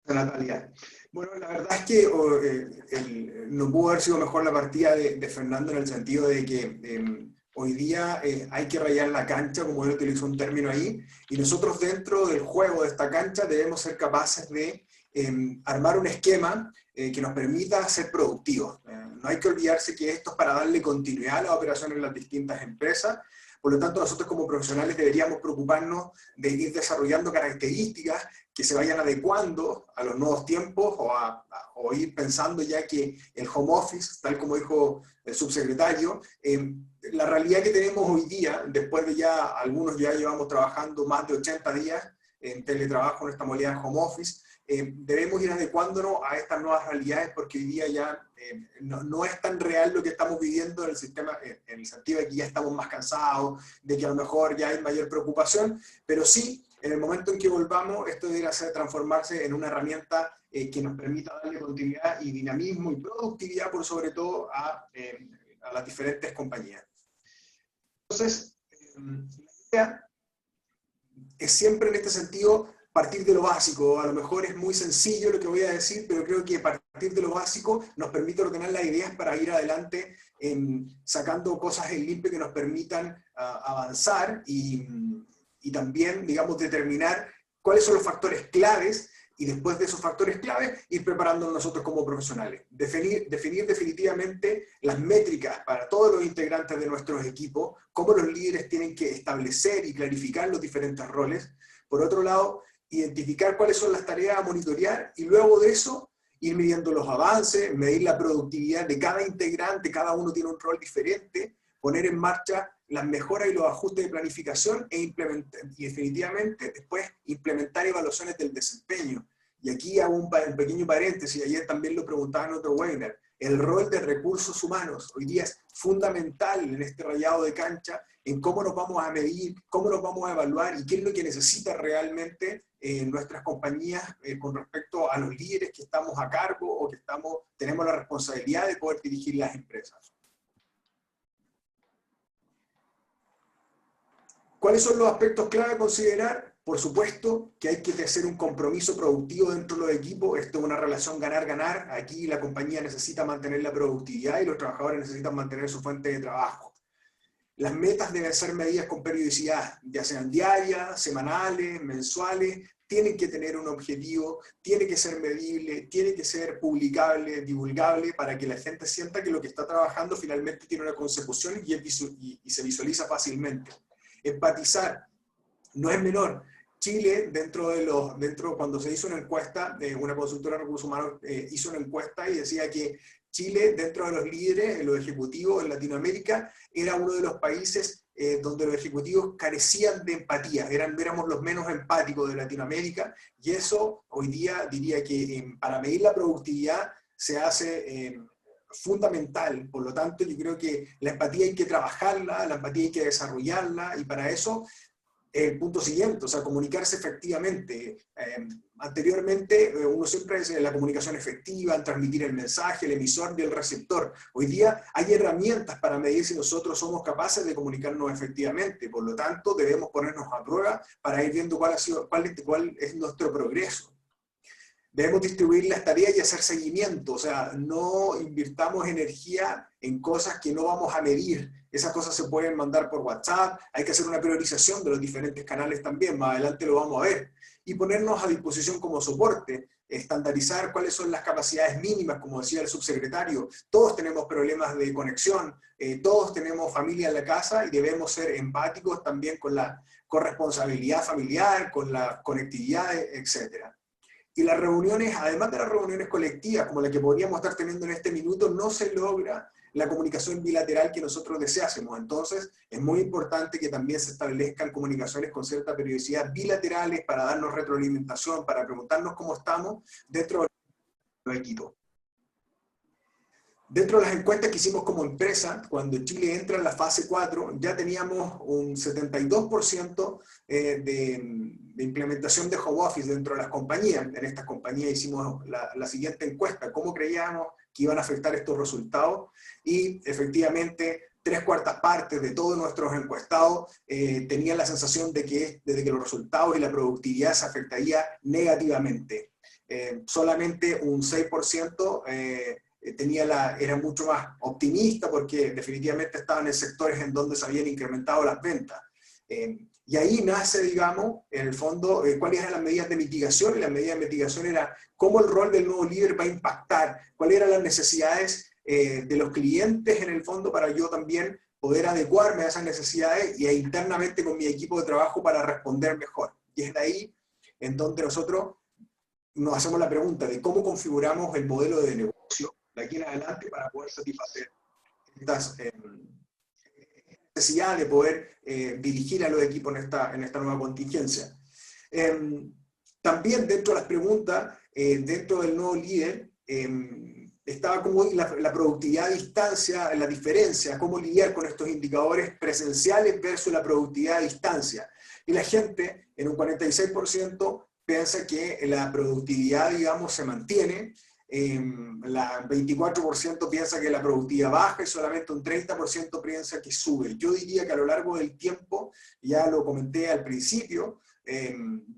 Natalia. Bueno, la verdad es que no pudo haber sido mejor la partida de Fernando en el sentido de que hoy día hay que rayar la cancha, como él utilizó un término ahí, y nosotros dentro del juego de esta cancha debemos ser capaces de armar un esquema que nos permita ser productivos. No hay que olvidarse que esto es para darle continuidad a las operaciones en las distintas empresas. Por lo tanto, nosotros como profesionales deberíamos preocuparnos de ir desarrollando características que se vayan adecuando a los nuevos tiempos o ir pensando ya que el home office, tal como dijo el subsecretario, la realidad que tenemos hoy día, después de ya algunos ya llevamos trabajando más de 80 días en teletrabajo en esta modalidad de home office, debemos ir adecuándonos a estas nuevas realidades porque hoy día ya no es tan real lo que estamos viviendo en el sistema, en el sentido de que ya estamos más cansados, de que a lo mejor ya hay mayor preocupación, pero sí, en el momento en que volvamos, esto debería transformarse en una herramienta que nos permita darle continuidad y dinamismo y productividad, por sobre todo, a las diferentes compañías. Entonces, la idea es siempre en este sentido partir de lo básico. A lo mejor es muy sencillo lo que voy a decir, pero creo que partir de lo básico nos permite ordenar las ideas para ir adelante sacando cosas en limpio que nos permitan avanzar y también, digamos, determinar cuáles son los factores claves y después de esos factores claves ir preparándonos nosotros como profesionales. Definir definitivamente las métricas para todos los integrantes de nuestros equipos, cómo los líderes tienen que establecer y clarificar los diferentes roles. Por otro lado, identificar cuáles son las tareas a monitorear y luego de eso ir midiendo los avances, medir la productividad de cada integrante, cada uno tiene un rol diferente, poner en marcha las mejoras y los ajustes de planificación y definitivamente después implementar evaluaciones del desempeño. Y aquí hago un pequeño paréntesis, ayer también lo preguntaba en otro webinar, el rol de recursos humanos hoy día es fundamental en este rayado de cancha, en cómo nos vamos a medir, cómo nos vamos a evaluar y qué es lo que necesita realmente nuestras compañías con respecto a los líderes que estamos a cargo o que tenemos la responsabilidad de poder dirigir las empresas. ¿Cuáles son los aspectos clave a considerar? Por supuesto que hay que hacer un compromiso productivo dentro de los equipos. Esto es una relación ganar-ganar. Aquí la compañía necesita mantener la productividad y los trabajadores necesitan mantener su fuente de trabajo. Las metas deben ser medidas con periodicidad, ya sean diarias, semanales, mensuales. Tienen que tener un objetivo, tiene que ser medible, tiene que ser publicable, divulgable, para que la gente sienta que lo que está trabajando finalmente tiene una consecución y se visualiza fácilmente. Empatizar no es menor. Chile, cuando se hizo una encuesta, una consultora de recursos humanos hizo una encuesta y decía que Chile, dentro de los líderes, los ejecutivos en Latinoamérica, era uno de los países donde los ejecutivos carecían de empatía, éramos los menos empáticos de Latinoamérica, y eso hoy día diría que para medir la productividad se hace fundamental. Por lo tanto, yo creo que la empatía hay que trabajarla, la empatía hay que desarrollarla, y para eso el punto siguiente, o sea, comunicarse efectivamente. Anteriormente uno siempre dice la comunicación efectiva, transmitir el mensaje, el emisor y el receptor. Hoy día hay herramientas para medir si nosotros somos capaces de comunicarnos efectivamente. Por lo tanto, debemos ponernos a prueba para ir viendo cuál es nuestro progreso. Debemos distribuir las tareas y hacer seguimiento, o sea, no invirtamos energía en cosas que no vamos a medir. Esas cosas se pueden mandar por WhatsApp, hay que hacer una priorización de los diferentes canales también, más adelante lo vamos a ver. Y ponernos a disposición como soporte. estandarizar cuáles son las capacidades mínimas, como decía el subsecretario. Todos tenemos problemas de conexión, todos tenemos familia en la casa y debemos ser empáticos también con la corresponsabilidad familiar, con la conectividad, etc. Y las reuniones, además de las reuniones colectivas, como la que podríamos estar teniendo en este minuto, no se logra la comunicación bilateral que nosotros deseásemos. Entonces, es muy importante que también se establezcan comunicaciones con cierta periodicidad bilaterales para darnos retroalimentación, para preguntarnos cómo estamos dentro de los equipos. Dentro de las encuestas que hicimos como empresa, cuando Chile entra en la fase 4, ya teníamos un 72% de implementación de home office dentro de las compañías. En estas compañías hicimos la siguiente encuesta: ¿cómo creíamos que iban a afectar estos resultados? Y efectivamente, 3/4 partes de todos nuestros encuestados tenían la sensación de que desde que los resultados y la productividad se afectaría negativamente. Solamente un 6% era mucho más optimista, porque definitivamente estaban en sectores en donde se habían incrementado las ventas. Y ahí nace, digamos, en el fondo, cuáles eran las medidas de mitigación, y las medidas de mitigación era cómo el rol del nuevo líder va a impactar, cuáles eran las necesidades de los clientes, en el fondo, para yo también poder adecuarme a esas necesidades y internamente con mi equipo de trabajo para responder mejor. Y es de ahí en donde nosotros nos hacemos la pregunta de cómo configuramos el modelo de negocio de aquí en adelante para poder satisfacer estas necesidades de poder dirigir a los equipos en esta nueva contingencia. También dentro de las preguntas, dentro del nuevo líder, estaba como la productividad a distancia, la diferencia, cómo lidiar con estos indicadores presenciales versus la productividad a distancia. Y la gente, en un 46%, piensa que la productividad, digamos, se mantiene. La 24% piensa que la productividad baja y solamente un 30% piensa que sube. Yo diría que a lo largo del tiempo, ya lo comenté al principio,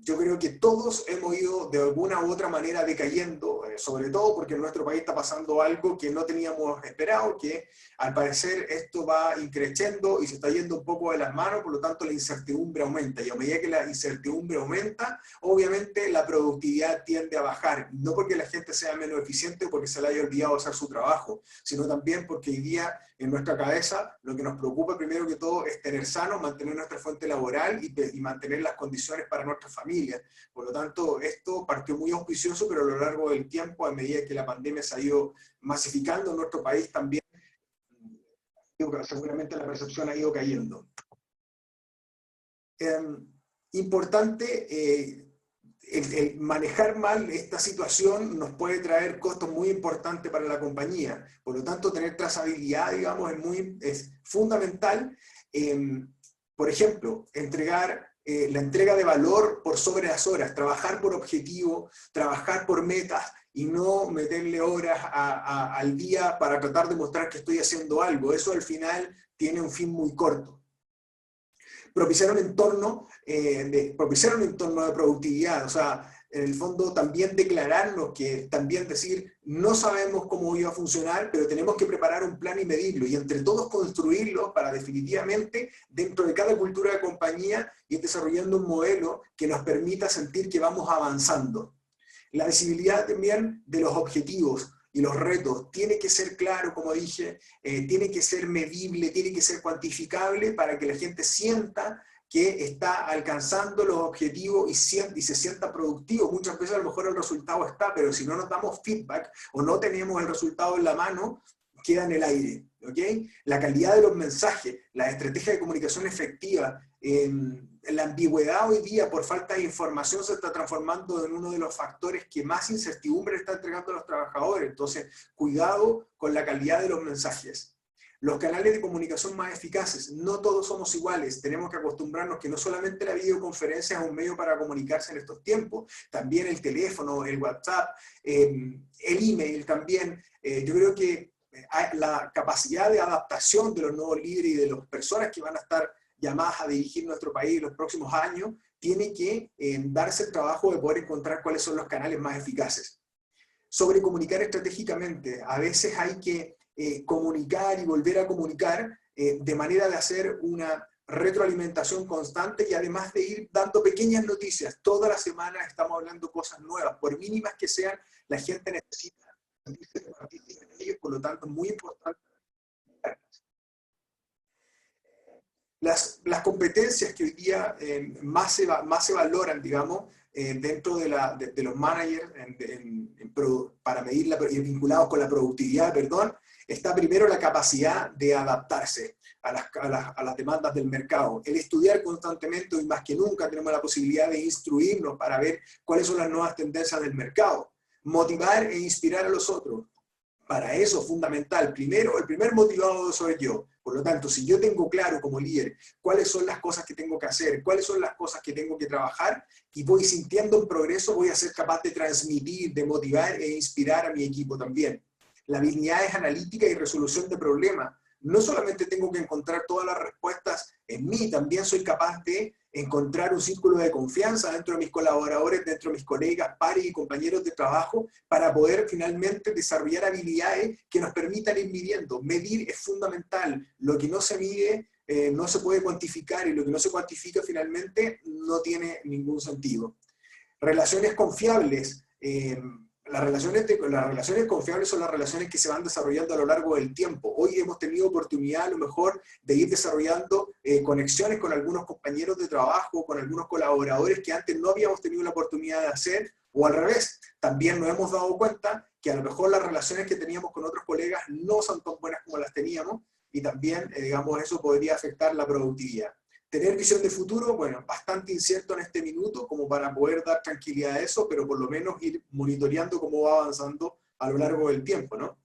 yo creo que todos hemos ido de alguna u otra manera decayendo, sobre todo porque en nuestro país está pasando algo que no teníamos esperado, que al parecer esto va increciendo y se está yendo un poco de las manos, por lo tanto la incertidumbre aumenta, y a medida que la incertidumbre aumenta, obviamente la productividad tiende a bajar, no porque la gente sea menos eficiente o porque se le haya olvidado hacer su trabajo, sino también porque hoy día en nuestra cabeza lo que nos preocupa primero que todo es tener sanos, mantener nuestra fuente laboral y mantener las condiciones para nuestras familias. Por lo tanto, esto partió muy auspicioso, pero a lo largo del tiempo, a medida que la pandemia se ha ido masificando en nuestro país, también seguramente la percepción ha ido cayendo. Importante, el manejar mal esta situación nos puede traer costos muy importantes para la compañía. Por lo tanto, tener trazabilidad, digamos, es fundamental. Por ejemplo, la entrega de valor por sobre las horas, trabajar por objetivo, trabajar por metas y no meterle horas al día para tratar de mostrar que estoy haciendo algo. Eso al final tiene un fin muy corto. Propiciar un entorno de productividad, o sea, en el fondo también declararnos que, también decir, no sabemos cómo iba a funcionar, pero tenemos que preparar un plan y medirlo, y entre todos construirlo para definitivamente, dentro de cada cultura de compañía, ir desarrollando un modelo que nos permita sentir que vamos avanzando. La visibilidad también de los objetivos y los retos tiene que ser claro, como dije, tiene que ser medible, tiene que ser cuantificable para que la gente sienta que está alcanzando los objetivos y se sienta productivo. Muchas veces a lo mejor el resultado está, pero si no nos damos feedback o no tenemos el resultado en la mano, queda en el aire. ¿Okay? La calidad de los mensajes, la estrategia de comunicación efectiva, la ambigüedad hoy día por falta de información se está transformando en uno de los factores que más incertidumbre está entregando a los trabajadores. Entonces, cuidado con la calidad de los mensajes. Los canales de comunicación más eficaces, no todos somos iguales, tenemos que acostumbrarnos que no solamente la videoconferencia es un medio para comunicarse en estos tiempos, también el teléfono, el WhatsApp, el email también. Yo creo que la capacidad de adaptación de los nuevos líderes y de las personas que van a estar llamadas a dirigir nuestro país en los próximos años, tiene que darse el trabajo de poder encontrar cuáles son los canales más eficaces. Sobre comunicar estratégicamente, a veces hay que comunicar y volver a comunicar de manera de hacer una retroalimentación constante y además de ir dando pequeñas noticias. Todas las semanas estamos hablando cosas nuevas, por mínimas que sean, la gente necesita sentirse partícipe en ellos, por lo tanto es muy importante. Las competencias que hoy día más se valoran, digamos, dentro de los managers para medir vinculados con la productividad, perdón, está primero la capacidad de adaptarse a las demandas del mercado. El estudiar constantemente, y más que nunca tenemos la posibilidad de instruirnos para ver cuáles son las nuevas tendencias del mercado. Motivar e inspirar a los otros. Para eso, fundamental, primero, el primer motivado soy yo. Por lo tanto, si yo tengo claro como líder cuáles son las cosas que tengo que hacer, cuáles son las cosas que tengo que trabajar, y voy sintiendo un progreso, voy a ser capaz de transmitir, de motivar e inspirar a mi equipo también. La habilidad es analítica y resolución de problemas. No solamente tengo que encontrar todas las respuestas en mí, también soy capaz de encontrar un círculo de confianza dentro de mis colaboradores, dentro de mis colegas, pares y compañeros de trabajo, para poder finalmente desarrollar habilidades que nos permitan ir midiendo. Medir es fundamental. Lo que no se mide no se puede cuantificar, y lo que no se cuantifica finalmente no tiene ningún sentido. Relaciones confiables. Las relaciones confiables son las relaciones que se van desarrollando a lo largo del tiempo. Hoy hemos tenido oportunidad a lo mejor de ir desarrollando conexiones con algunos compañeros de trabajo, con algunos colaboradores que antes no habíamos tenido la oportunidad de hacer, o al revés. También nos hemos dado cuenta que a lo mejor las relaciones que teníamos con otros colegas no son tan buenas como las teníamos, y también, digamos, eso podría afectar la productividad. Tener visión de futuro, bueno, bastante incierto en este minuto como para poder dar tranquilidad a eso, pero por lo menos ir monitoreando cómo va avanzando a lo largo del tiempo, ¿no?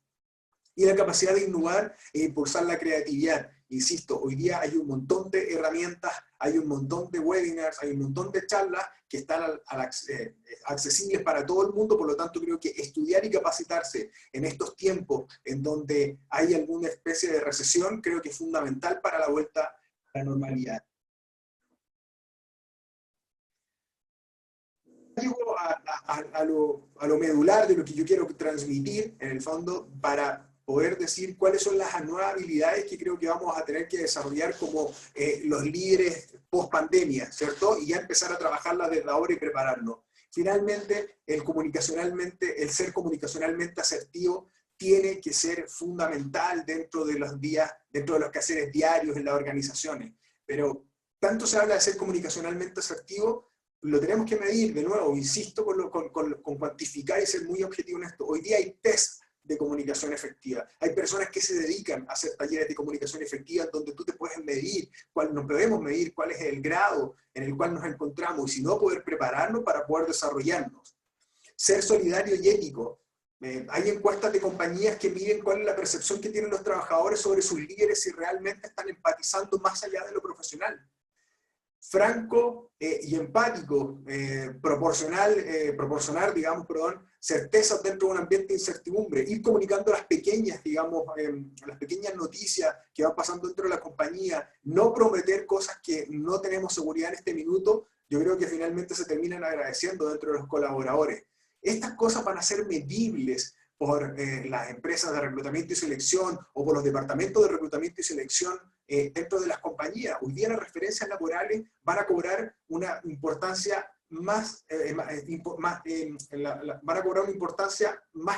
Y la capacidad de innovar e impulsar la creatividad. Insisto, hoy día hay un montón de herramientas, hay un montón de webinars, hay un montón de charlas que están accesibles para todo el mundo, por lo tanto creo que estudiar y capacitarse en estos tiempos en donde hay alguna especie de recesión, creo que es fundamental para la vuelta a la normalidad. Llego a lo medular de lo que yo quiero transmitir, en el fondo, para poder decir cuáles son las nuevas habilidades que creo que vamos a tener que desarrollar como los líderes post-pandemia, ¿cierto? Y ya empezar a trabajarlas desde ahora y prepararnos. Finalmente, el ser comunicacionalmente asertivo tiene que ser fundamental dentro de los quehaceres diarios en las organizaciones. Pero tanto se habla de ser comunicacionalmente asertivo, lo tenemos que medir, de nuevo, insisto, con cuantificar y ser muy objetivo en esto. Hoy día hay test de comunicación efectiva. Hay personas que se dedican a hacer talleres de comunicación efectiva donde tú te puedes medir, nos podemos medir cuál es el grado en el cual nos encontramos, y si no, poder prepararnos para poder desarrollarnos. Ser solidario y ético. Hay encuestas de compañías que miden cuál es la percepción que tienen los trabajadores sobre sus líderes, si realmente están empatizando más allá de lo profesional. Franco y empático, proporcionar, digamos, certezas dentro de un ambiente de incertidumbre, ir comunicando las pequeñas, digamos, las pequeñas noticias que van pasando dentro de la compañía, no prometer cosas que no tenemos seguridad en este minuto, yo creo que finalmente se terminan agradeciendo dentro de los colaboradores. Estas cosas van a ser medibles por las empresas de reclutamiento y selección o por los departamentos de reclutamiento y selección dentro de las compañías. Hoy día las referencias laborales van a cobrar una importancia más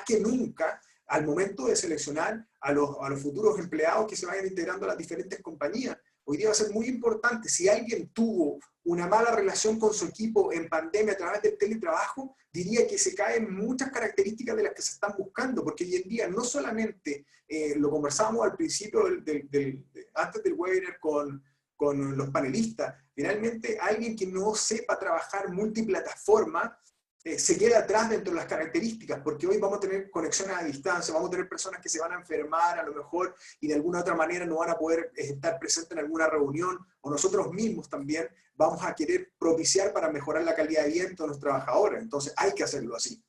que nunca al momento de seleccionar a los futuros empleados que se vayan integrando a las diferentes compañías. Hoy día va a ser muy importante. Si alguien tuvo una mala relación con su equipo en pandemia a través del teletrabajo, diría que se caen muchas características de las que se están buscando, porque hoy en día no solamente, lo conversábamos al principio, antes del webinar con los panelistas, finalmente alguien que no sepa trabajar multiplataforma, se queda atrás dentro de las características, porque hoy vamos a tener conexiones a distancia, vamos a tener personas que se van a enfermar a lo mejor y de alguna otra manera no van a poder estar presentes en alguna reunión, o nosotros mismos también vamos a querer propiciar para mejorar la calidad de vida de nuestros trabajadores. Entonces hay que hacerlo así.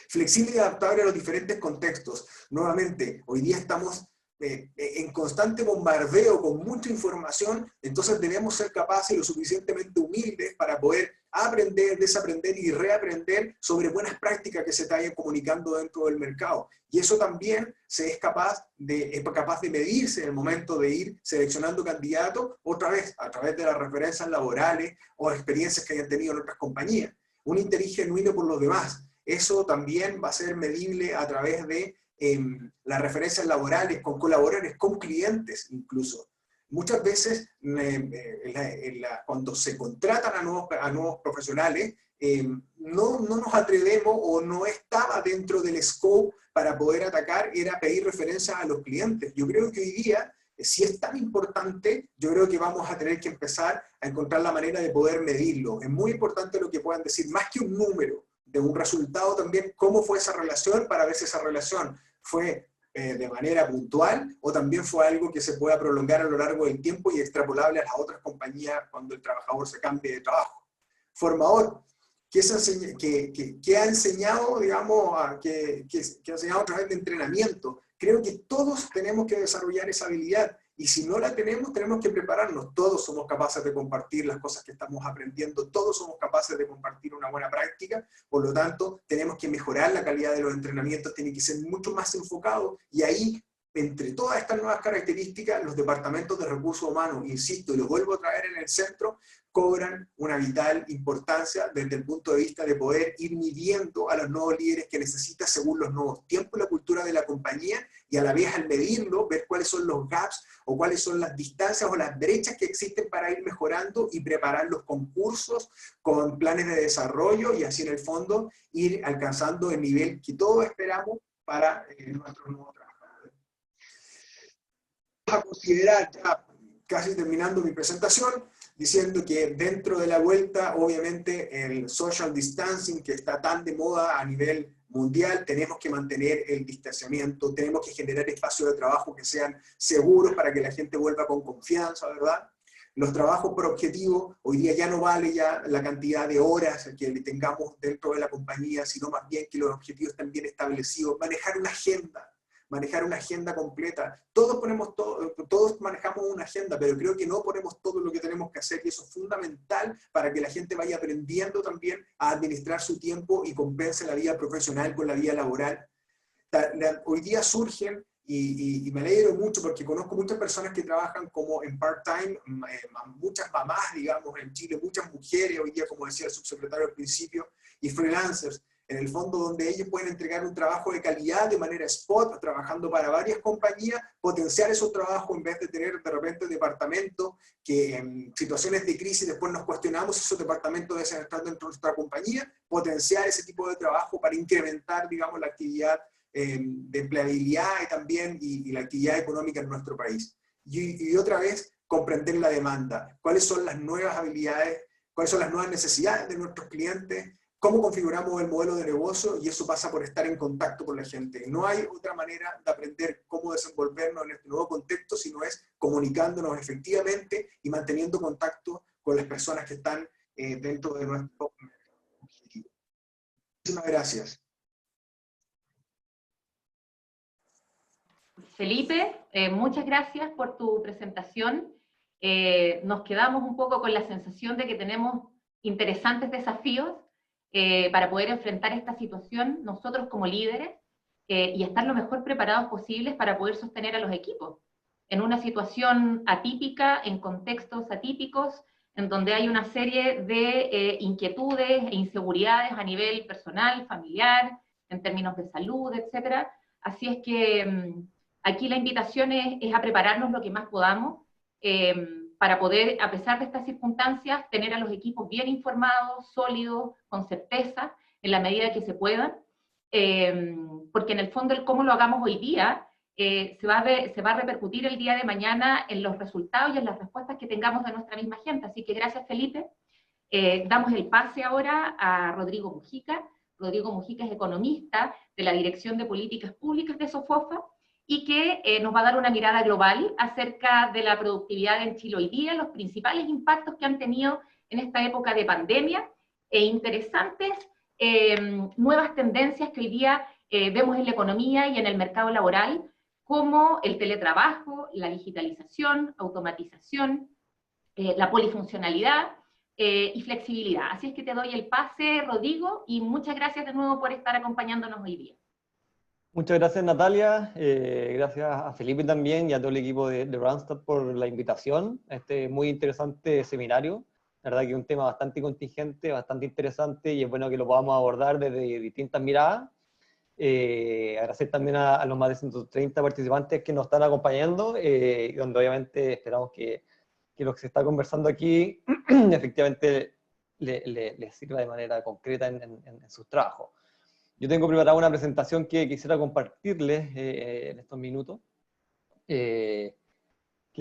Flexible y adaptable a los diferentes contextos. Nuevamente, hoy día estamos en constante bombardeo con mucha información, entonces debemos ser capaces y lo suficientemente humildes para poder aprender, desaprender y reaprender sobre buenas prácticas que se vayan comunicando dentro del mercado. Y eso también es capaz de medirse en el momento de ir seleccionando candidatos, otra vez a través de las referencias laborales o experiencias que hayan tenido en otras compañías. Un interés genuino por los demás. Eso también va a ser medible a través de las referencias laborales, con colaboradores, con clientes incluso. Muchas veces, cuando se contratan a nuevos profesionales, no nos atrevemos o no estaba dentro del scope para poder atacar, era pedir referencias a los clientes. Yo creo que hoy día, si es tan importante, yo creo que vamos a tener que empezar a encontrar la manera de poder medirlo. Es muy importante lo que puedan decir, más que un número, de un resultado también, cómo fue esa relación, para ver si esa relación fue de manera puntual o también fue algo que se pueda prolongar a lo largo del tiempo y extrapolable a las otras compañías cuando el trabajador se cambie de trabajo. Formador, ¿qué ha enseñado, digamos, que ha enseñado a través de entrenamiento? Creo que todos tenemos que desarrollar esa habilidad. Y si no la tenemos, tenemos que prepararnos. Todos somos capaces de compartir las cosas que estamos aprendiendo, todos somos capaces de compartir una buena práctica, por lo tanto, tenemos que mejorar la calidad de los entrenamientos, tiene que ser mucho más enfocado, y ahí, entre todas estas nuevas características, los departamentos de recursos humanos, insisto, y los vuelvo a traer en el centro, cobran una vital importancia desde el punto de vista de poder ir midiendo a los nuevos líderes que necesita según los nuevos tiempos y la cultura de la compañía, y a la vez al medirlo, ver cuáles son los gaps o cuáles son las distancias o las brechas que existen para ir mejorando y preparar los concursos con planes de desarrollo y así en el fondo ir alcanzando el nivel que todos esperamos para nuestros nuevos trabajadores. Vamos a considerar, ya casi terminando mi presentación, diciendo que dentro de la vuelta, obviamente, el social distancing que está tan de moda a nivel mundial, tenemos que mantener el distanciamiento, tenemos que generar espacios de trabajo que sean seguros para que la gente vuelva con confianza, ¿verdad? Los trabajos por objetivo, hoy día ya no vale ya la cantidad de horas que tengamos dentro de la compañía, sino más bien que los objetivos estén bien establecidos, manejar una agenda completa. Todos manejamos una agenda, pero creo que no ponemos todo lo que tenemos que hacer, y eso es fundamental para que la gente vaya aprendiendo también a administrar su tiempo y compense la vida profesional con la vida laboral. Hoy día surgen, y me alegro mucho porque conozco muchas personas que trabajan como en part-time, muchas mamás, digamos, en Chile, muchas mujeres hoy día, como decía el subsecretario al principio, y freelancers, en el fondo donde ellos pueden entregar un trabajo de calidad de manera spot, trabajando para varias compañías, potenciar esos trabajos en vez de tener de repente departamentos que en situaciones de crisis después nos cuestionamos si esos departamentos deben estar dentro de nuestra compañía, potenciar ese tipo de trabajo para incrementar, digamos, la actividad de empleabilidad y también y la actividad económica en nuestro país. Y otra vez, comprender la demanda, cuáles son las nuevas habilidades, cuáles son las nuevas necesidades de nuestros clientes, cómo configuramos el modelo de negocio, y eso pasa por estar en contacto con la gente. No hay otra manera de aprender cómo desenvolvernos en este nuevo contexto, sino es comunicándonos efectivamente y manteniendo contacto con las personas que están dentro de nuestro objetivo. Muchísimas gracias. Felipe, muchas gracias por tu presentación. Nos quedamos un poco con la sensación de que tenemos interesantes desafíos para poder enfrentar esta situación nosotros como líderes y estar lo mejor preparados posibles para poder sostener a los equipos. En una situación atípica, en contextos atípicos, en donde hay una serie de inquietudes e inseguridades a nivel personal, familiar, en términos de salud, etc. Así es que aquí la invitación es a prepararnos lo que más podamos para poder, a pesar de estas circunstancias, tener a los equipos bien informados, sólidos, con certeza, en la medida que se puedan, porque en el fondo el cómo lo hagamos hoy día se va a repercutir el día de mañana en los resultados y en las respuestas que tengamos de nuestra misma gente. Así que gracias, Felipe. Damos el pase ahora a Rodrigo Mujica. Rodrigo Mujica es economista de la Dirección de Políticas Públicas de SOFOFA, y que nos va a dar una mirada global acerca de la productividad en Chile hoy día, los principales impactos que han tenido en esta época de pandemia, e interesantes nuevas tendencias que hoy día vemos en la economía y en el mercado laboral, como el teletrabajo, la digitalización, automatización, la polifuncionalidad y flexibilidad. Así es que te doy el pase, Rodrigo, y muchas gracias de nuevo por estar acompañándonos hoy día. Muchas gracias, Natalia. Gracias a Felipe también y a todo el equipo de Randstad por la invitación a este muy interesante seminario. La verdad que es un tema bastante contingente, bastante interesante, y es bueno que lo podamos abordar desde distintas miradas. Agradecer también a los más de 130 participantes que nos están acompañando, donde obviamente esperamos que lo que se está conversando aquí efectivamente les sirva de manera concreta en sus trabajos. Yo tengo preparada una presentación que quisiera compartirles en estos minutos, que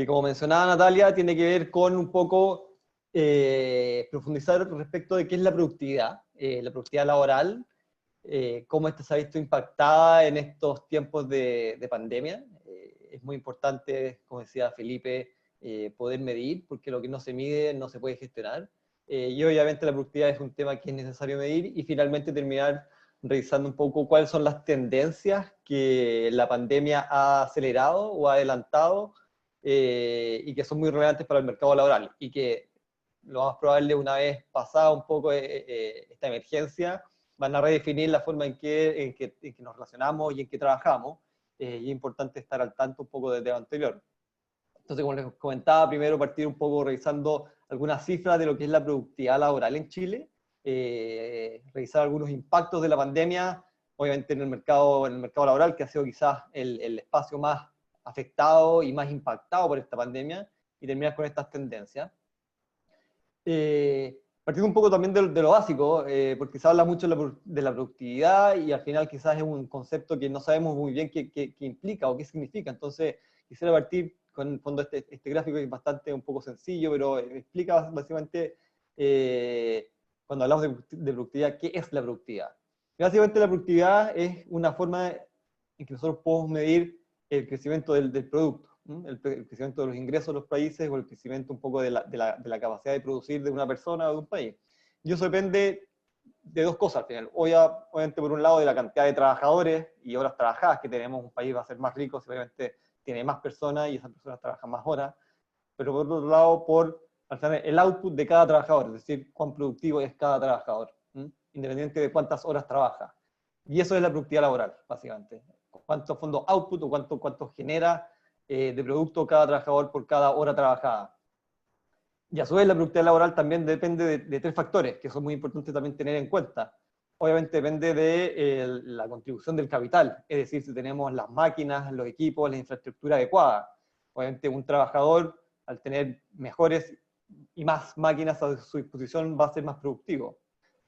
como mencionaba Natalia, tiene que ver con un poco profundizar respecto de qué es la productividad laboral, cómo esta se ha visto impactada en estos tiempos de pandemia. Es muy importante, como decía Felipe, poder medir, porque lo que no se mide no se puede gestionar. Y obviamente la productividad es un tema que es necesario medir, y finalmente terminar revisando un poco cuáles son las tendencias que la pandemia ha acelerado o ha adelantado, y que son muy relevantes para el mercado laboral, y que lo más probable, una vez pasada un poco esta emergencia, van a redefinir la forma en que nos relacionamos y en que trabajamos, y es importante estar al tanto un poco desde lo anterior. Entonces, como les comentaba, primero partir un poco revisando algunas cifras de lo que es la productividad laboral en Chile, revisar algunos impactos de la pandemia, obviamente en el mercado laboral, que ha sido quizás el espacio más afectado y más impactado por esta pandemia, y terminar con estas tendencias. Partiendo un poco también de lo básico, porque se habla mucho de la productividad, y al final quizás es un concepto que no sabemos muy bien qué implica o qué significa. Entonces quisiera partir con en el fondo este gráfico, que es bastante un poco sencillo, pero explica básicamente, cuando hablamos de productividad, qué es la productividad. Básicamente la productividad es una forma en que nosotros podemos medir el crecimiento del producto, el crecimiento de los ingresos de los países, o el crecimiento un poco de la capacidad de producir de una persona o de un país. Y eso depende de dos cosas al final. Obviamente, por un lado, de la cantidad de trabajadores y horas trabajadas que tenemos. Un país va a ser más rico si obviamente tiene más personas y esas personas trabajan más horas. Pero por otro lado, al final, el output de cada trabajador, es decir, cuán productivo es cada trabajador, independiente de cuántas horas trabaja. Y eso es la productividad laboral, básicamente. Cuánto fondo output, o cuánto genera de producto cada trabajador por cada hora trabajada. Y a su vez la productividad laboral también depende de tres factores, que son muy importantes también tener en cuenta. Obviamente depende de la contribución del capital, es decir, si tenemos las máquinas, los equipos, la infraestructura adecuada. Obviamente un trabajador, al tener mejores y más máquinas a su disposición, va a ser más productivo.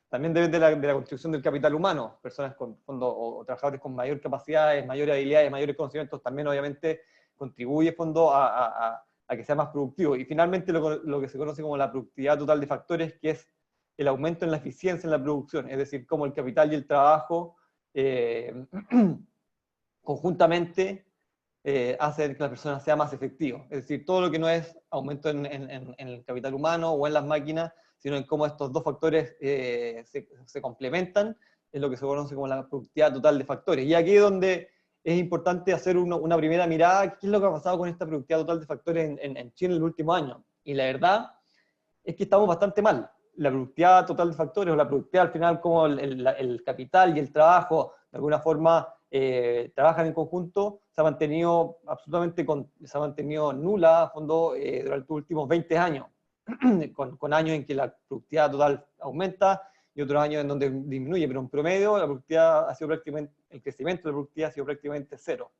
También depende de la construcción del capital humano. Personas con fondo, o trabajadores con mayor capacidades, mayores habilidades, mayores conocimientos, también obviamente contribuye fondo a que sea más productivo. Y finalmente lo que se conoce como la productividad total de factores, que es el aumento en la eficiencia en la producción, es decir, cómo el capital y el trabajo conjuntamente hacen que la persona sea más efectiva. Es decir, todo lo que no es aumento en el capital humano o en las máquinas, sino en cómo estos dos factores se complementan, es lo que se conoce como la productividad total de factores. Y aquí es donde es importante hacer una primera mirada, qué es lo que ha pasado con esta productividad total de factores en Chile en el último año. Y la verdad es que estamos bastante mal. La productividad total de factores, o la productividad al final, como el capital y el trabajo, de alguna forma, trabajan en conjunto, se ha mantenido nula a fondo durante los últimos 20 años, con años en que la productividad total aumenta y otros años en donde disminuye, pero en promedio la productividad ha sido prácticamente, el crecimiento de la productividad ha sido prácticamente cero,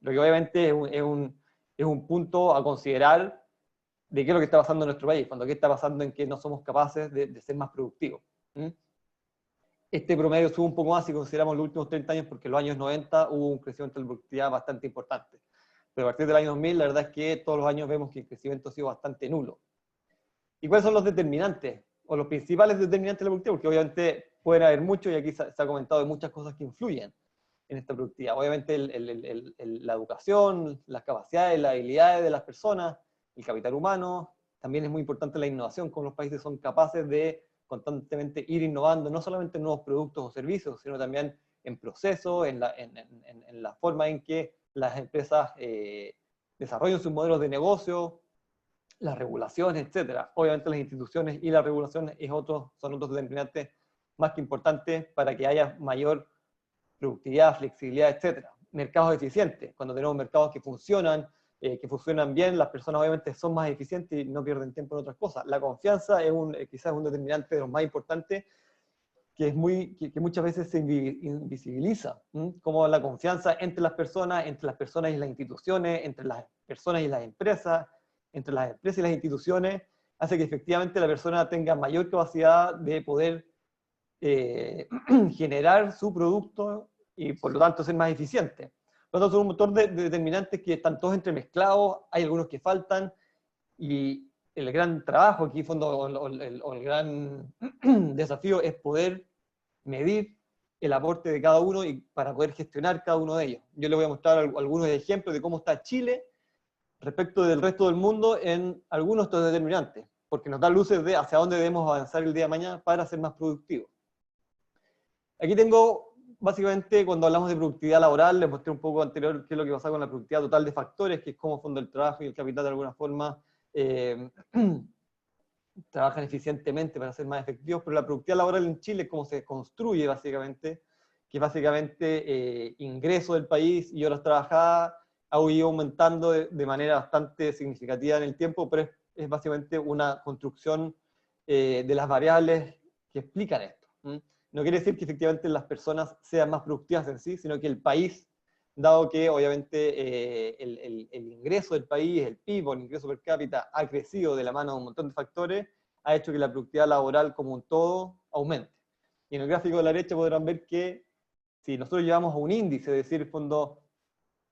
lo que obviamente es un punto a considerar de qué es lo que está pasando en nuestro país, cuando qué está pasando en que no somos capaces de ser más productivos. Este promedio sube un poco más si consideramos los últimos 30 años, porque en los años 90 hubo un crecimiento de la productividad bastante importante. Pero a partir del año 2000, la verdad es que todos los años vemos que el crecimiento ha sido bastante nulo. ¿Y cuáles son los determinantes, o los principales determinantes de la productividad? Porque obviamente pueden haber muchos, y aquí se ha comentado de muchas cosas que influyen en esta productividad. Obviamente la educación, las capacidades, las habilidades de las personas, el capital humano. También es muy importante la innovación, cómo los países son capaces de constantemente ir innovando, no solamente en nuevos productos o servicios, sino también en procesos, en la forma en que las empresas desarrollen sus modelos de negocio, las regulaciones, etc. Obviamente las instituciones y la regulación son otros determinantes más que importantes para que haya mayor productividad, flexibilidad, etc. Mercados eficientes. Cuando tenemos mercados que funcionan bien, las personas obviamente son más eficientes y no pierden tiempo en otras cosas. La confianza es quizás un determinante de los más importantes que muchas veces se invisibiliza, como la confianza entre las personas y las instituciones, entre las personas y las empresas, entre las empresas y las instituciones, hace que efectivamente la persona tenga mayor capacidad de poder generar su producto y por lo tanto ser más eficiente. Por lo tanto, son un montón de determinantes que están todos entremezclados, hay algunos que faltan, y el gran trabajo aquí, o el gran desafío es poder medir el aporte de cada uno y para poder gestionar cada uno de ellos. Yo les voy a mostrar algunos ejemplos de cómo está Chile respecto del resto del mundo en algunos de estos determinantes, porque nos da luces de hacia dónde debemos avanzar el día de mañana para ser más productivos. Aquí tengo, básicamente, cuando hablamos de productividad laboral, les mostré un poco anterior qué es lo que pasa con la productividad total de factores, que es cómo fondo el trabajo y el capital de alguna forma trabajan eficientemente para ser más efectivos, pero la productividad laboral en Chile es cómo se construye básicamente, que es básicamente ingreso del país y horas trabajadas, ha ido aumentando de manera bastante significativa en el tiempo, pero es básicamente una construcción de las variables que explican esto. No quiere decir que efectivamente las personas sean más productivas en sí, sino que el país, dado que obviamente el ingreso del país, el PIB, el ingreso per cápita, ha crecido de la mano de un montón de factores, ha hecho que la productividad laboral como un todo aumente. Y en el gráfico de la derecha podrán ver que si nosotros llevamos a un índice, es decir, cuando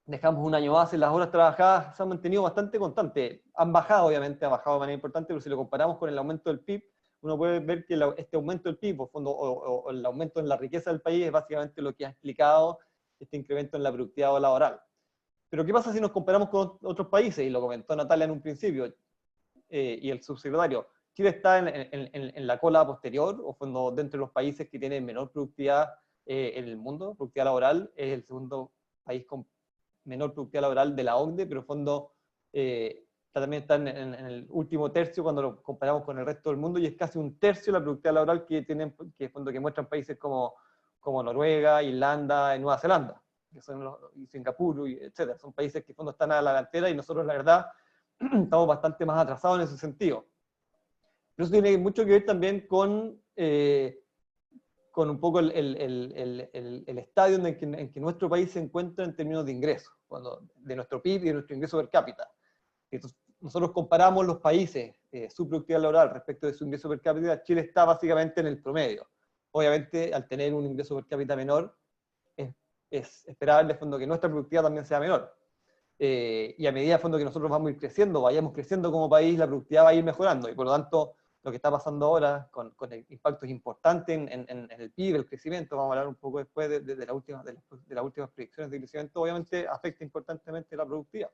dejamos un año base, las horas trabajadas se han mantenido bastante constantes. Han bajado, obviamente, ha bajado de manera importante, pero si lo comparamos con el aumento del PIB, uno puede ver que este aumento del PIB, o el aumento en la riqueza del país, es básicamente lo que ha explicado este incremento en la productividad laboral. Pero ¿qué pasa si nos comparamos con otros países? Y lo comentó Natalia en un principio, y el subsecretario. Chile está en la cola posterior, o cuando dentro de los países que tienen menor productividad en el mundo, productividad laboral, es el segundo país con menor productividad laboral de la OCDE, pero también está en el último tercio cuando lo comparamos con el resto del mundo, y es casi un tercio la productividad laboral que muestran países como Noruega, Irlanda, Nueva Zelanda, y Singapur, etc. Son países que están a la delantera y nosotros, la verdad, estamos bastante más atrasados en ese sentido. Pero eso tiene mucho que ver también con un poco el estadio en que nuestro país se encuentra en términos de ingresos, de nuestro PIB y de nuestro ingreso per cápita. Entonces, nosotros comparamos los países, su productividad laboral respecto de su ingreso per cápita, Chile está básicamente en el promedio. Obviamente, al tener un ingreso per cápita menor, es esperable que nuestra productividad también sea menor. Y a medida que nosotros vayamos creciendo como país, la productividad va a ir mejorando, y por lo tanto, lo que está pasando ahora con el impacto importante en el PIB, el crecimiento, vamos a hablar un poco después de las últimas predicciones de crecimiento, obviamente afecta importantemente la productividad.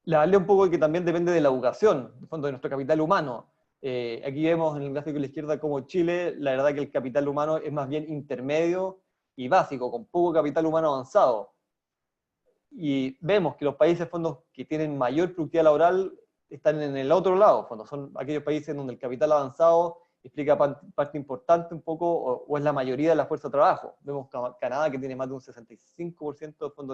Le hablé un poco de que también depende de la educación, de nuestro capital humano. Aquí vemos en el gráfico de la izquierda como Chile, la verdad que el capital humano es más bien intermedio y básico, con poco capital humano avanzado. Y vemos que los países que tienen mayor productividad laboral están en el otro lado, cuando son aquellos países donde el capital avanzado explica parte importante un poco, o es la mayoría de la fuerza de trabajo. Vemos Canadá, que tiene más de un 65%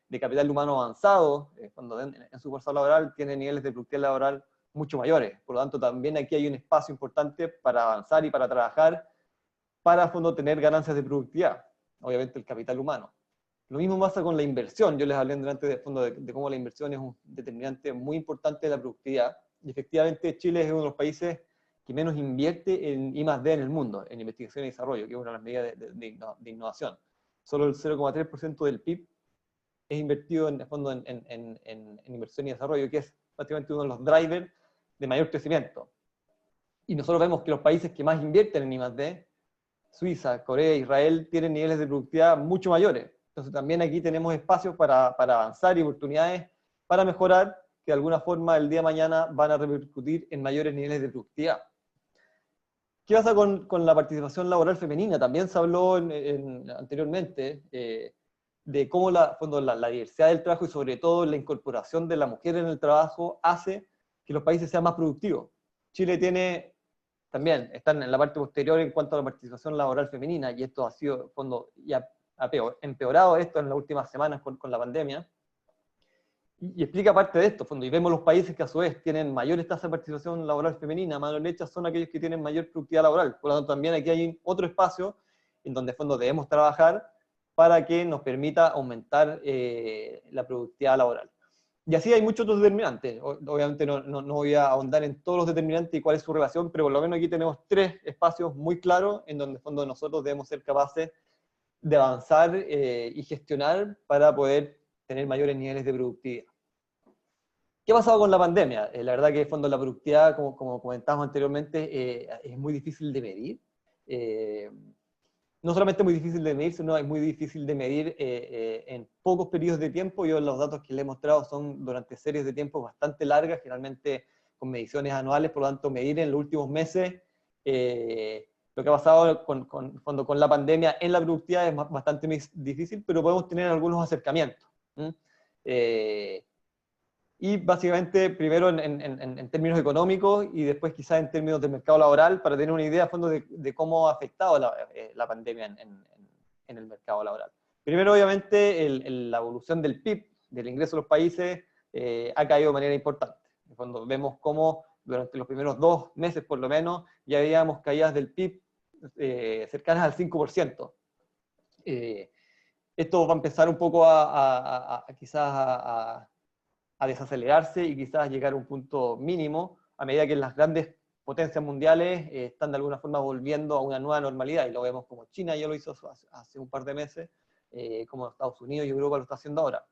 de capital humano avanzado, cuando en su fuerza laboral tiene niveles de productividad laboral mucho mayores. Por lo tanto, también aquí hay un espacio importante para avanzar y para trabajar, para tener ganancias de productividad, obviamente el capital humano. Lo mismo pasa con la inversión. Yo les hablé delante de cómo la inversión es un determinante muy importante de la productividad. Y efectivamente Chile es uno de los países que menos invierte en I+D en el mundo, en investigación y desarrollo, que es una de las medidas de innovación. Solo el 0,3% del PIB es invertido en inversión y desarrollo, que es prácticamente uno de los drivers de mayor crecimiento. Y nosotros vemos que los países que más invierten en I+D, Suiza, Corea, Israel, tienen niveles de productividad mucho mayores. Entonces también aquí tenemos espacios para avanzar y oportunidades para mejorar, que de alguna forma el día de mañana van a repercutir en mayores niveles de productividad. ¿Qué pasa con la participación laboral femenina? También se habló anteriormente. de cómo la diversidad del trabajo y sobre todo la incorporación de la mujer en el trabajo hace que los países sean más productivos. Chile tiene, también están en la parte posterior en cuanto a la participación laboral femenina, y esto ha sido, ya empeorado esto en las últimas semanas con la pandemia, y explica parte de esto, y vemos los países que a su vez tienen mayores tasas de participación laboral femenina, a mano derecha, son aquellos que tienen mayor productividad laboral. Por lo tanto, también aquí hay otro espacio en donde debemos trabajar para que nos permita aumentar la productividad laboral. Y así hay muchos otros determinantes. Obviamente no voy a ahondar en todos los determinantes y cuál es su relación, pero por lo menos aquí tenemos 3 espacios muy claros en donde nosotros debemos ser capaces de avanzar y gestionar para poder tener mayores niveles de productividad. ¿Qué ha pasado con la pandemia? La verdad que la productividad, como comentamos anteriormente, es muy difícil de medir. No solamente muy difícil de medir, sino es muy difícil de medir en pocos periodos de tiempo. Yo los datos que le he mostrado son durante series de tiempo bastante largas, generalmente con mediciones anuales, por lo tanto medir en los últimos meses lo que ha pasado con la pandemia en la productividad es bastante difícil, pero podemos tener algunos acercamientos. Y básicamente, primero en términos económicos y después quizás en términos del mercado laboral, para tener una idea a fondo de cómo ha afectado la pandemia en el mercado laboral. Primero, obviamente, la evolución del PIB, del ingreso de los países, ha caído de manera importante. En fondo, vemos cómo durante los primeros 2 meses, por lo menos, ya veíamos caídas del PIB cercanas al 5%. Esto va a empezar un poco quizás a desacelerarse y quizás llegar a un punto mínimo a medida que las grandes potencias mundiales están de alguna forma volviendo a una nueva normalidad, y lo vemos como China ya lo hizo hace un par de meses, como Estados Unidos y Europa lo está haciendo ahora.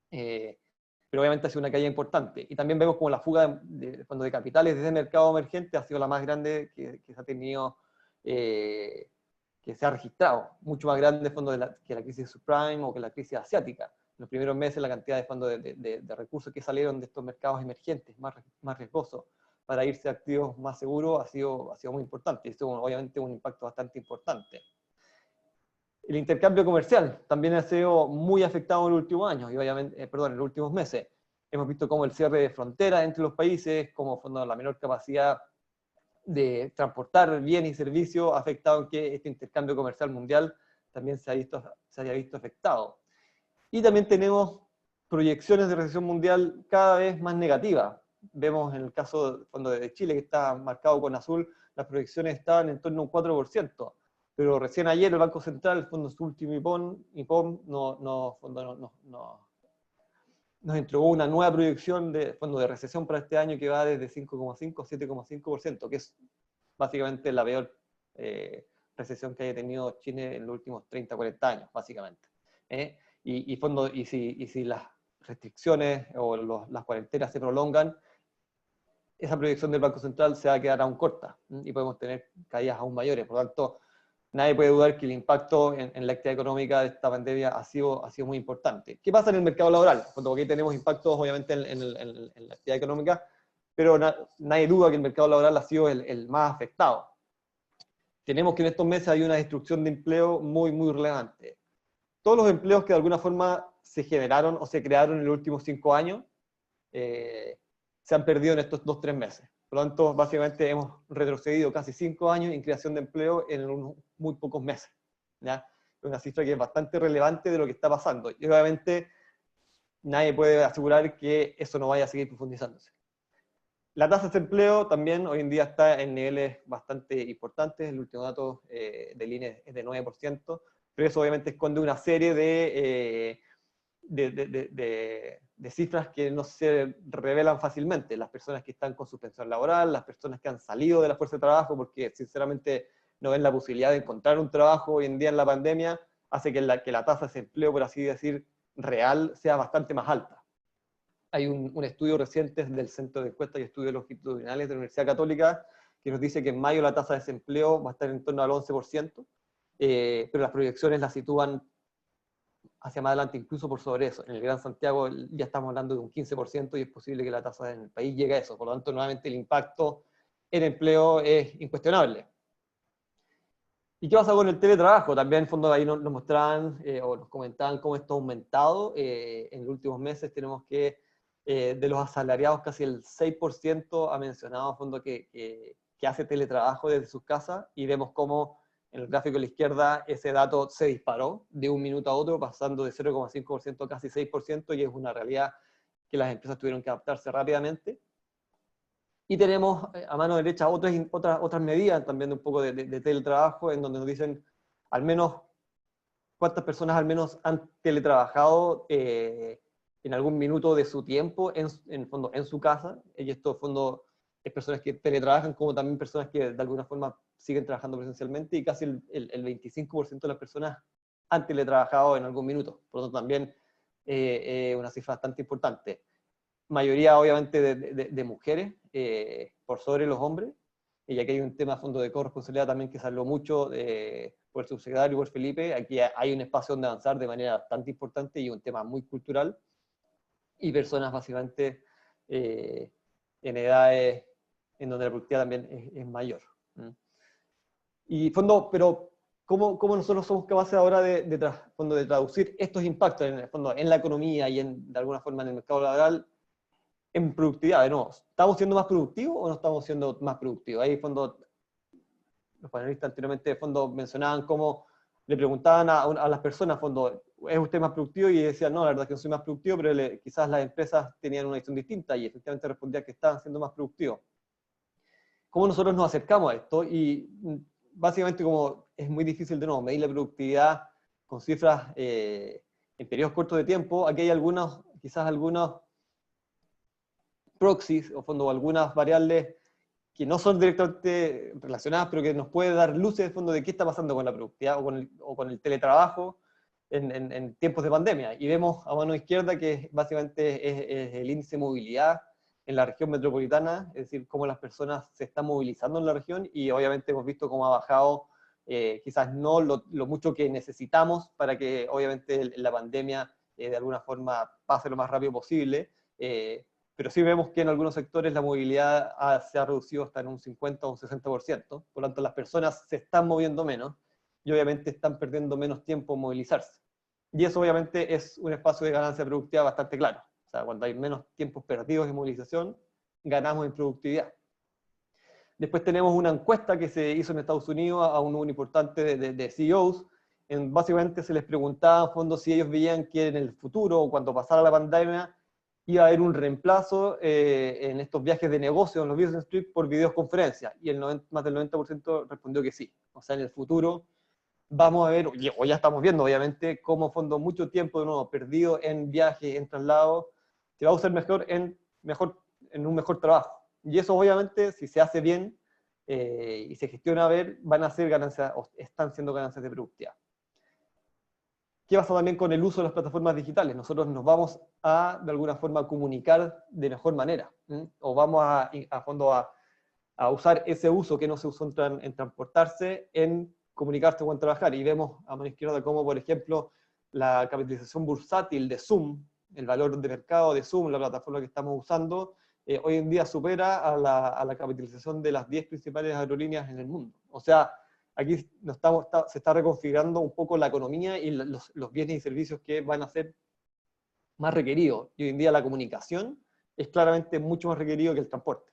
Pero obviamente ha sido una caída importante. Y también vemos como la fuga de capitales desde el mercado emergente ha sido la más grande que se ha tenido, que se ha registrado, mucho más grande que la crisis subprime o que la crisis asiática. En los primeros meses la cantidad de fondos de recursos que salieron de estos mercados emergentes, más riesgosos, para irse a activos más seguros, ha sido muy importante. Esto obviamente un impacto bastante importante. El intercambio comercial también ha sido muy afectado en los últimos años, y obviamente, en los últimos meses. Hemos visto cómo el cierre de fronteras entre los países, como la menor capacidad de transportar bienes y servicios ha afectado en que este intercambio comercial mundial también se haya visto afectado. Y también tenemos proyecciones de recesión mundial cada vez más negativas. Vemos en el caso de Chile, que está marcado con azul, las proyecciones estaban en torno a un 4%. Pero recién ayer el Banco Central, el fondo su último IPOM nos entregó una nueva proyección de recesión para este año que va desde 5,5 a 7,5%, que es básicamente la peor recesión que haya tenido Chile en los últimos 30, 40 años, básicamente. Y si las restricciones o las cuarentenas se prolongan, esa proyección del Banco Central se va a quedar aún corta y podemos tener caídas aún mayores. Por lo tanto, nadie puede dudar que el impacto en la actividad económica de esta pandemia ha sido muy importante. ¿Qué pasa en el mercado laboral? Porque aquí tenemos impactos obviamente en la actividad económica, pero nadie duda que el mercado laboral ha sido el más afectado. Tenemos que en estos meses hay una destrucción de empleo muy relevante. Todos los empleos que de alguna forma se generaron o se crearon en los últimos 5 años se han perdido en estos 2-3 meses. Por lo tanto, básicamente hemos retrocedido casi 5 años en creación de empleo en unos muy pocos meses. ¿Ya? Es una cifra que es bastante relevante de lo que está pasando. Y obviamente nadie puede asegurar que eso no vaya a seguir profundizándose. La tasa de desempleo también hoy en día está en niveles bastante importantes. El último dato del INE es de 9%, pero eso obviamente esconde una serie de cifras que no se revelan fácilmente. Las personas que están con suspensión laboral, las personas que han salido de la fuerza de trabajo porque sinceramente no ven la posibilidad de encontrar un trabajo hoy en día en la pandemia, hace que la tasa de desempleo, por así decir, real sea bastante más alta. Hay un estudio reciente del Centro de Encuestas y Estudios Longitudinales de la Universidad Católica que nos dice que en mayo la tasa de desempleo va a estar en torno al 11%, pero las proyecciones la sitúan hacia más adelante incluso por sobre eso. En el Gran Santiago ya estamos hablando de un 15% y es posible que la tasa en el país llegue a eso. Por lo tanto, nuevamente el impacto en empleo es incuestionable. ¿Y qué pasa con el teletrabajo? También en fondo ahí nos mostraban o nos comentaban cómo esto ha aumentado. En los últimos meses tenemos que de los asalariados casi el 6% ha mencionado en fondo que hace teletrabajo desde sus casas, y vemos cómo en el gráfico a la izquierda ese dato se disparó de un minuto a otro, pasando de 0,5% a casi 6%, y es una realidad que las empresas tuvieron que adaptarse rápidamente. Y tenemos a mano derecha otras medidas también de un poco de teletrabajo, en donde nos dicen al menos cuántas personas al menos han teletrabajado en algún minuto de su tiempo en fondo en su casa. Y esto en fondo es personas que teletrabajan, como también personas que de alguna forma siguen trabajando presencialmente, y casi el 25% de las personas han teletrabajado en algún minuto. Por lo tanto, también una cifra bastante importante. Mayoría obviamente de mujeres, por sobre los hombres, y aquí hay un tema a fondo de corresponsabilidad también que se habló mucho por el subsecretario y por Felipe. Aquí hay un espacio donde avanzar de manera bastante importante, y un tema muy cultural, y personas básicamente en edades en donde la productividad también es mayor. Y fondo, pero ¿cómo nosotros somos capaces ahora de traducir estos impactos en el fondo en la economía y de alguna forma en el mercado laboral en productividad? De nuevo, ¿estamos siendo más productivos o no estamos siendo más productivos? Ahí, fondo, los panelistas anteriormente de fondo mencionaban cómo le preguntaban a las personas, fondo, ¿es usted más productivo? Y decían, no, la verdad es que no soy más productivo, pero quizás las empresas tenían una visión distinta, y efectivamente respondían que estaban siendo más productivos. ¿Cómo nosotros nos acercamos a esto? Y básicamente, como es muy difícil de nuevo medir la productividad con cifras en periodos cortos de tiempo, aquí hay quizás algunos proxies o fondo, algunas variables que no son directamente relacionadas, pero que nos puede dar luces de fondo de qué está pasando con la productividad o con el teletrabajo en tiempos de pandemia. Y vemos a mano izquierda que básicamente es el índice de movilidad en la región metropolitana, es decir, cómo las personas se están movilizando en la región, y obviamente hemos visto cómo ha bajado, quizás no lo mucho que necesitamos para que obviamente la pandemia de alguna forma pase lo más rápido posible, pero sí vemos que en algunos sectores la movilidad se ha reducido hasta en un 50 o un 60%, por lo tanto las personas se están moviendo menos, y obviamente están perdiendo menos tiempo en movilizarse. Y eso obviamente es un espacio de ganancia productiva bastante claro. O sea, cuando hay menos tiempos perdidos en movilización, ganamos en productividad. Después tenemos una encuesta que se hizo en Estados Unidos a un número importante de CEOs, básicamente se les preguntaba en fondo si ellos veían que en el futuro, o cuando pasara la pandemia, iba a haber un reemplazo en estos viajes de negocio, en los business trips, por videoconferencias, y más del 90% respondió que sí. O sea, en el futuro vamos a ver, o ya estamos viendo obviamente, cómo fondo mucho tiempo de nuevo perdido en viajes, en traslados, se va a usar mejor en un mejor trabajo. Y eso obviamente, si se hace bien y se gestiona bien, van a ser ganancias, o están siendo ganancias de productividad. ¿Qué pasa también con el uso de las plataformas digitales? Nosotros nos vamos de alguna forma, comunicar de mejor manera, o vamos a usar ese uso que no se usó en transportarse, en comunicarse o en trabajar. Y vemos a mano izquierda cómo, por ejemplo, la capitalización bursátil de Zoom, el valor de mercado de Zoom, la plataforma que estamos usando, hoy en día supera a la capitalización de las 10 principales aerolíneas en el mundo. O sea, aquí se está reconfigurando un poco la economía y los bienes y servicios que van a ser más requeridos. Y hoy en día la comunicación es claramente mucho más requerido que el transporte.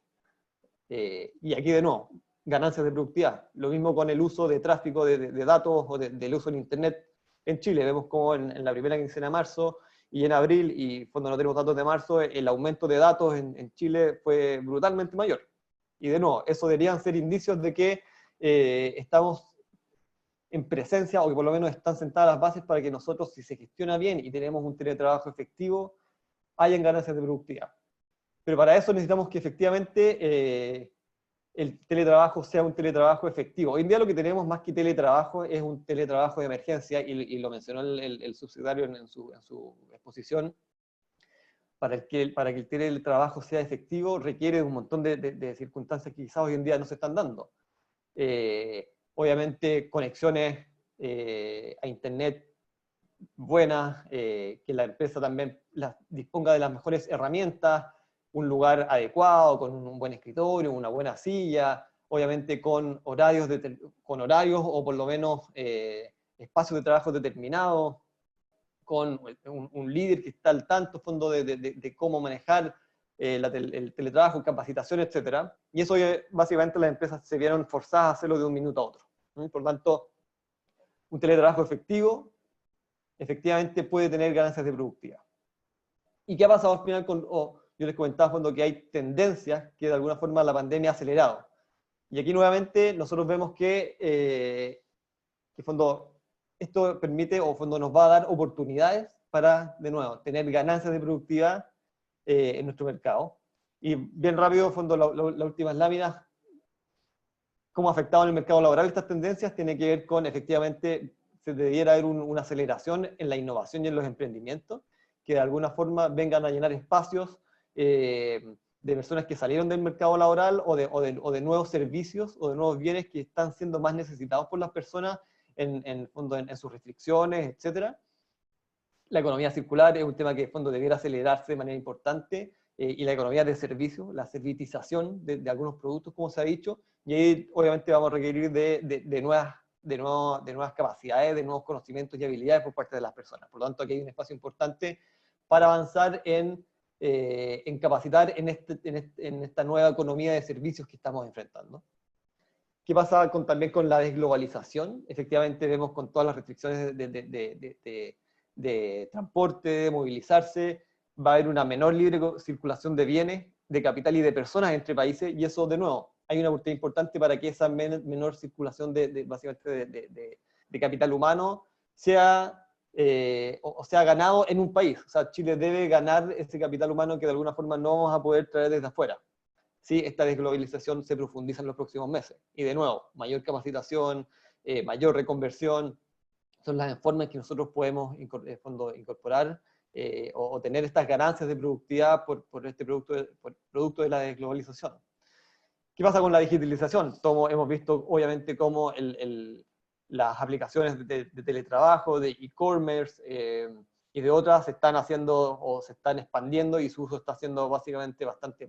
Y aquí de nuevo, ganancias de productividad. Lo mismo con el uso de tráfico de datos o del uso en Internet en Chile. Vemos como en la primera quincena de marzo y en abril, y cuando no tenemos datos de marzo, el aumento de datos en Chile fue brutalmente mayor. Y de nuevo, eso deberían ser indicios de que estamos en presencia, o que por lo menos están sentadas las bases para que nosotros, si se gestiona bien y tenemos un teletrabajo efectivo, hayan ganancias de productividad. Pero para eso necesitamos que efectivamente el teletrabajo sea un teletrabajo efectivo. Hoy en día lo que tenemos más que teletrabajo es un teletrabajo de emergencia, y lo mencionó el subsecretario en su exposición. Para que el teletrabajo sea efectivo requiere un montón de circunstancias que quizás hoy en día no se están dando. Obviamente conexiones a internet buenas, que la empresa también disponga de las mejores herramientas, un lugar adecuado, con un buen escritorio, una buena silla, obviamente con horarios, o por lo menos espacios de trabajo determinados, con un líder que está al tanto, fondo, de cómo manejar el teletrabajo, capacitación, etc. Y eso básicamente las empresas se vieron forzadas a hacerlo de un minuto a otro. Por tanto, un teletrabajo efectivamente puede tener ganancias de productividad. ¿Y qué ha pasado al final yo les comentaba fondo que hay tendencias que de alguna forma la pandemia ha acelerado? Y aquí nuevamente nosotros vemos que fondo, esto permite o fondo nos va a dar oportunidades para, de nuevo, tener ganancias de productividad en nuestro mercado. Y bien rápido, fondo, las últimas láminas, cómo ha afectado en el mercado laboral estas tendencias, tiene que ver con, efectivamente, se debiera haber una aceleración en la innovación y en los emprendimientos, que de alguna forma vengan a llenar espacios de personas que salieron del mercado laboral o de nuevos servicios o de nuevos bienes que están siendo más necesitados por las personas en sus restricciones, etc. La economía circular es un tema que en fondo debiera acelerarse de manera importante, y la economía de servicios, la servitización de algunos productos, como se ha dicho, y ahí obviamente vamos a requerir de nuevas capacidades, de nuevos conocimientos y habilidades por parte de las personas. Por lo tanto, aquí hay un espacio importante para avanzar en capacitar en esta nueva economía de servicios que estamos enfrentando. ¿Qué pasa también con la desglobalización? Efectivamente vemos con todas las restricciones de transporte, de movilizarse, va a haber una menor libre circulación de bienes, de capital y de personas entre países, y eso de nuevo, hay una oportunidad importante para que esa menor circulación básicamente de capital humano sea ganado en un país. O sea, Chile debe ganar ese capital humano que de alguna forma no vamos a poder traer desde afuera. ¿Sí? Esta desglobalización se profundiza en los próximos meses. Y de nuevo, mayor capacitación, mayor reconversión, son las formas en que nosotros podemos incorporar o tener estas ganancias de productividad por este producto de la desglobalización. ¿Qué pasa con la digitalización? Hemos visto obviamente cómo las aplicaciones de teletrabajo, de e-commerce y de otras se están haciendo o se están expandiendo, y su uso está siendo básicamente bastante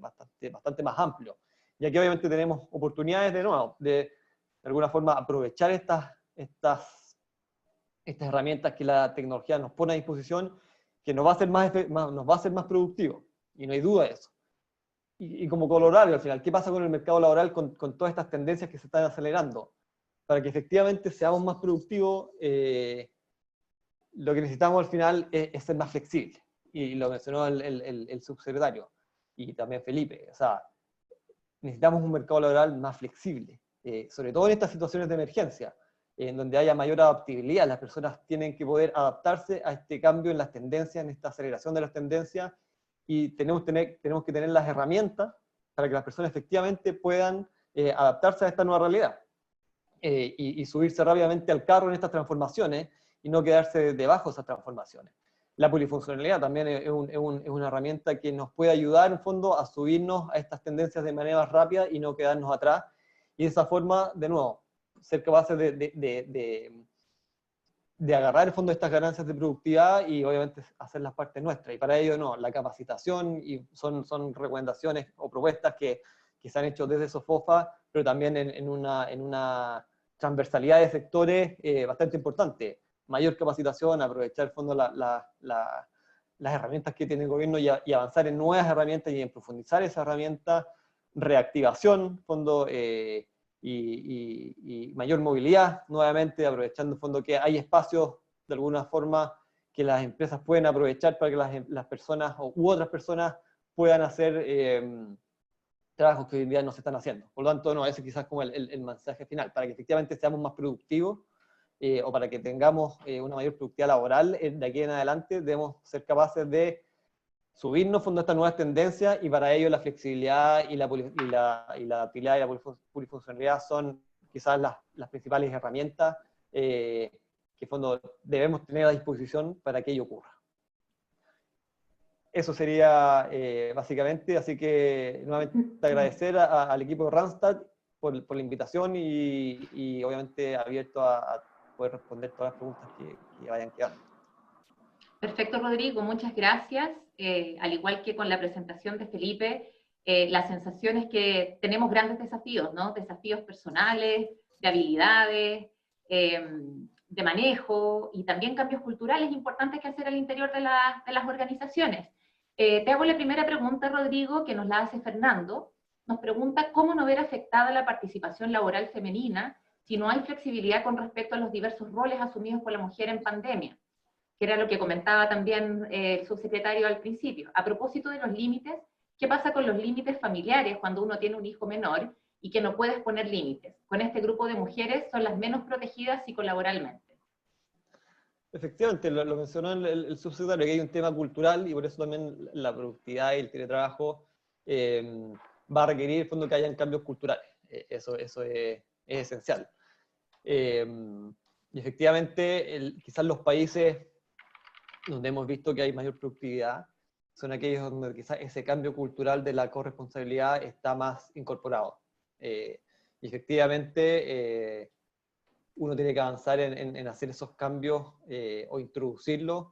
más amplio. Y aquí obviamente tenemos oportunidades de nuevo, de alguna forma aprovechar estas herramientas que la tecnología nos pone a disposición, que nos va a hacer más productivos, y no hay duda de eso. Y como colorario, al final, ¿qué pasa con el mercado laboral con todas estas tendencias que se están acelerando? Para que efectivamente seamos más productivos, lo que necesitamos al final es ser más flexibles. Y lo mencionó el subsecretario, y también Felipe. O sea, necesitamos un mercado laboral más flexible, sobre todo en estas situaciones de emergencia, en donde haya mayor adaptabilidad. Las personas tienen que poder adaptarse a este cambio en las tendencias, en esta aceleración de las tendencias, y tenemos que tener las herramientas para que las personas efectivamente puedan adaptarse a esta nueva realidad y subirse rápidamente al carro en estas transformaciones y no quedarse debajo de esas transformaciones. La polifuncionalidad también es una herramienta que nos puede ayudar en fondo a subirnos a estas tendencias de manera más rápida y no quedarnos atrás, y de esa forma, de nuevo, ser capaces de agarrar el fondo de estas ganancias de productividad y obviamente hacer las partes nuestras. Y para ello, no, la capacitación, y son recomendaciones o propuestas que se han hecho desde SOFOFA, pero también en una transversalidad de sectores bastante importante. Mayor capacitación, aprovechar el fondo las herramientas que tiene el gobierno y avanzar en nuevas herramientas y en profundizar esas herramientas, reactivación, fondo y mayor movilidad, nuevamente aprovechando fondo que hay espacios de alguna forma que las empresas pueden aprovechar para que las personas u otras personas puedan hacer trabajos que hoy en día no se están haciendo. Por lo tanto, no, ese quizás como el mensaje final, para que efectivamente seamos más productivos o para que tengamos una mayor productividad laboral de aquí en adelante, debemos ser capaces de subirnos fondo a estas nuevas tendencias, y para ello la flexibilidad y la adaptabilidad y la polifuncionalidad son quizás las principales herramientas que fondo debemos tener a disposición para que ello ocurra. Eso sería básicamente, así que nuevamente agradecer al equipo de Randstad por la invitación y obviamente abierto a poder responder todas las preguntas que vayan quedando. Perfecto, Rodrigo, muchas gracias. Al igual que con la presentación de Felipe, la sensación es que tenemos grandes desafíos, ¿no? Desafíos personales, de habilidades, de manejo, y también cambios culturales importantes que hacer al interior de las organizaciones. Te hago la primera pregunta, Rodrigo, que nos la hace Fernando. Nos pregunta cómo no ver afectada la participación laboral femenina si no hay flexibilidad con respecto a los diversos roles asumidos por la mujer en pandemia, que era lo que comentaba también el subsecretario al principio. A propósito de los límites, ¿qué pasa con los límites familiares cuando uno tiene un hijo menor y que no puedes poner límites? Con este grupo de mujeres son las menos protegidas psicolaboralmente. Efectivamente, lo mencionó el subsecretario, que hay un tema cultural y por eso también la productividad y el teletrabajo va a requerir en fondo que hayan cambios culturales. Eso es esencial. Y efectivamente, quizás los países donde hemos visto que hay mayor productividad son aquellos donde quizás ese cambio cultural de la corresponsabilidad está más incorporado. Y efectivamente, uno tiene que avanzar en hacer esos cambios o introducirlos.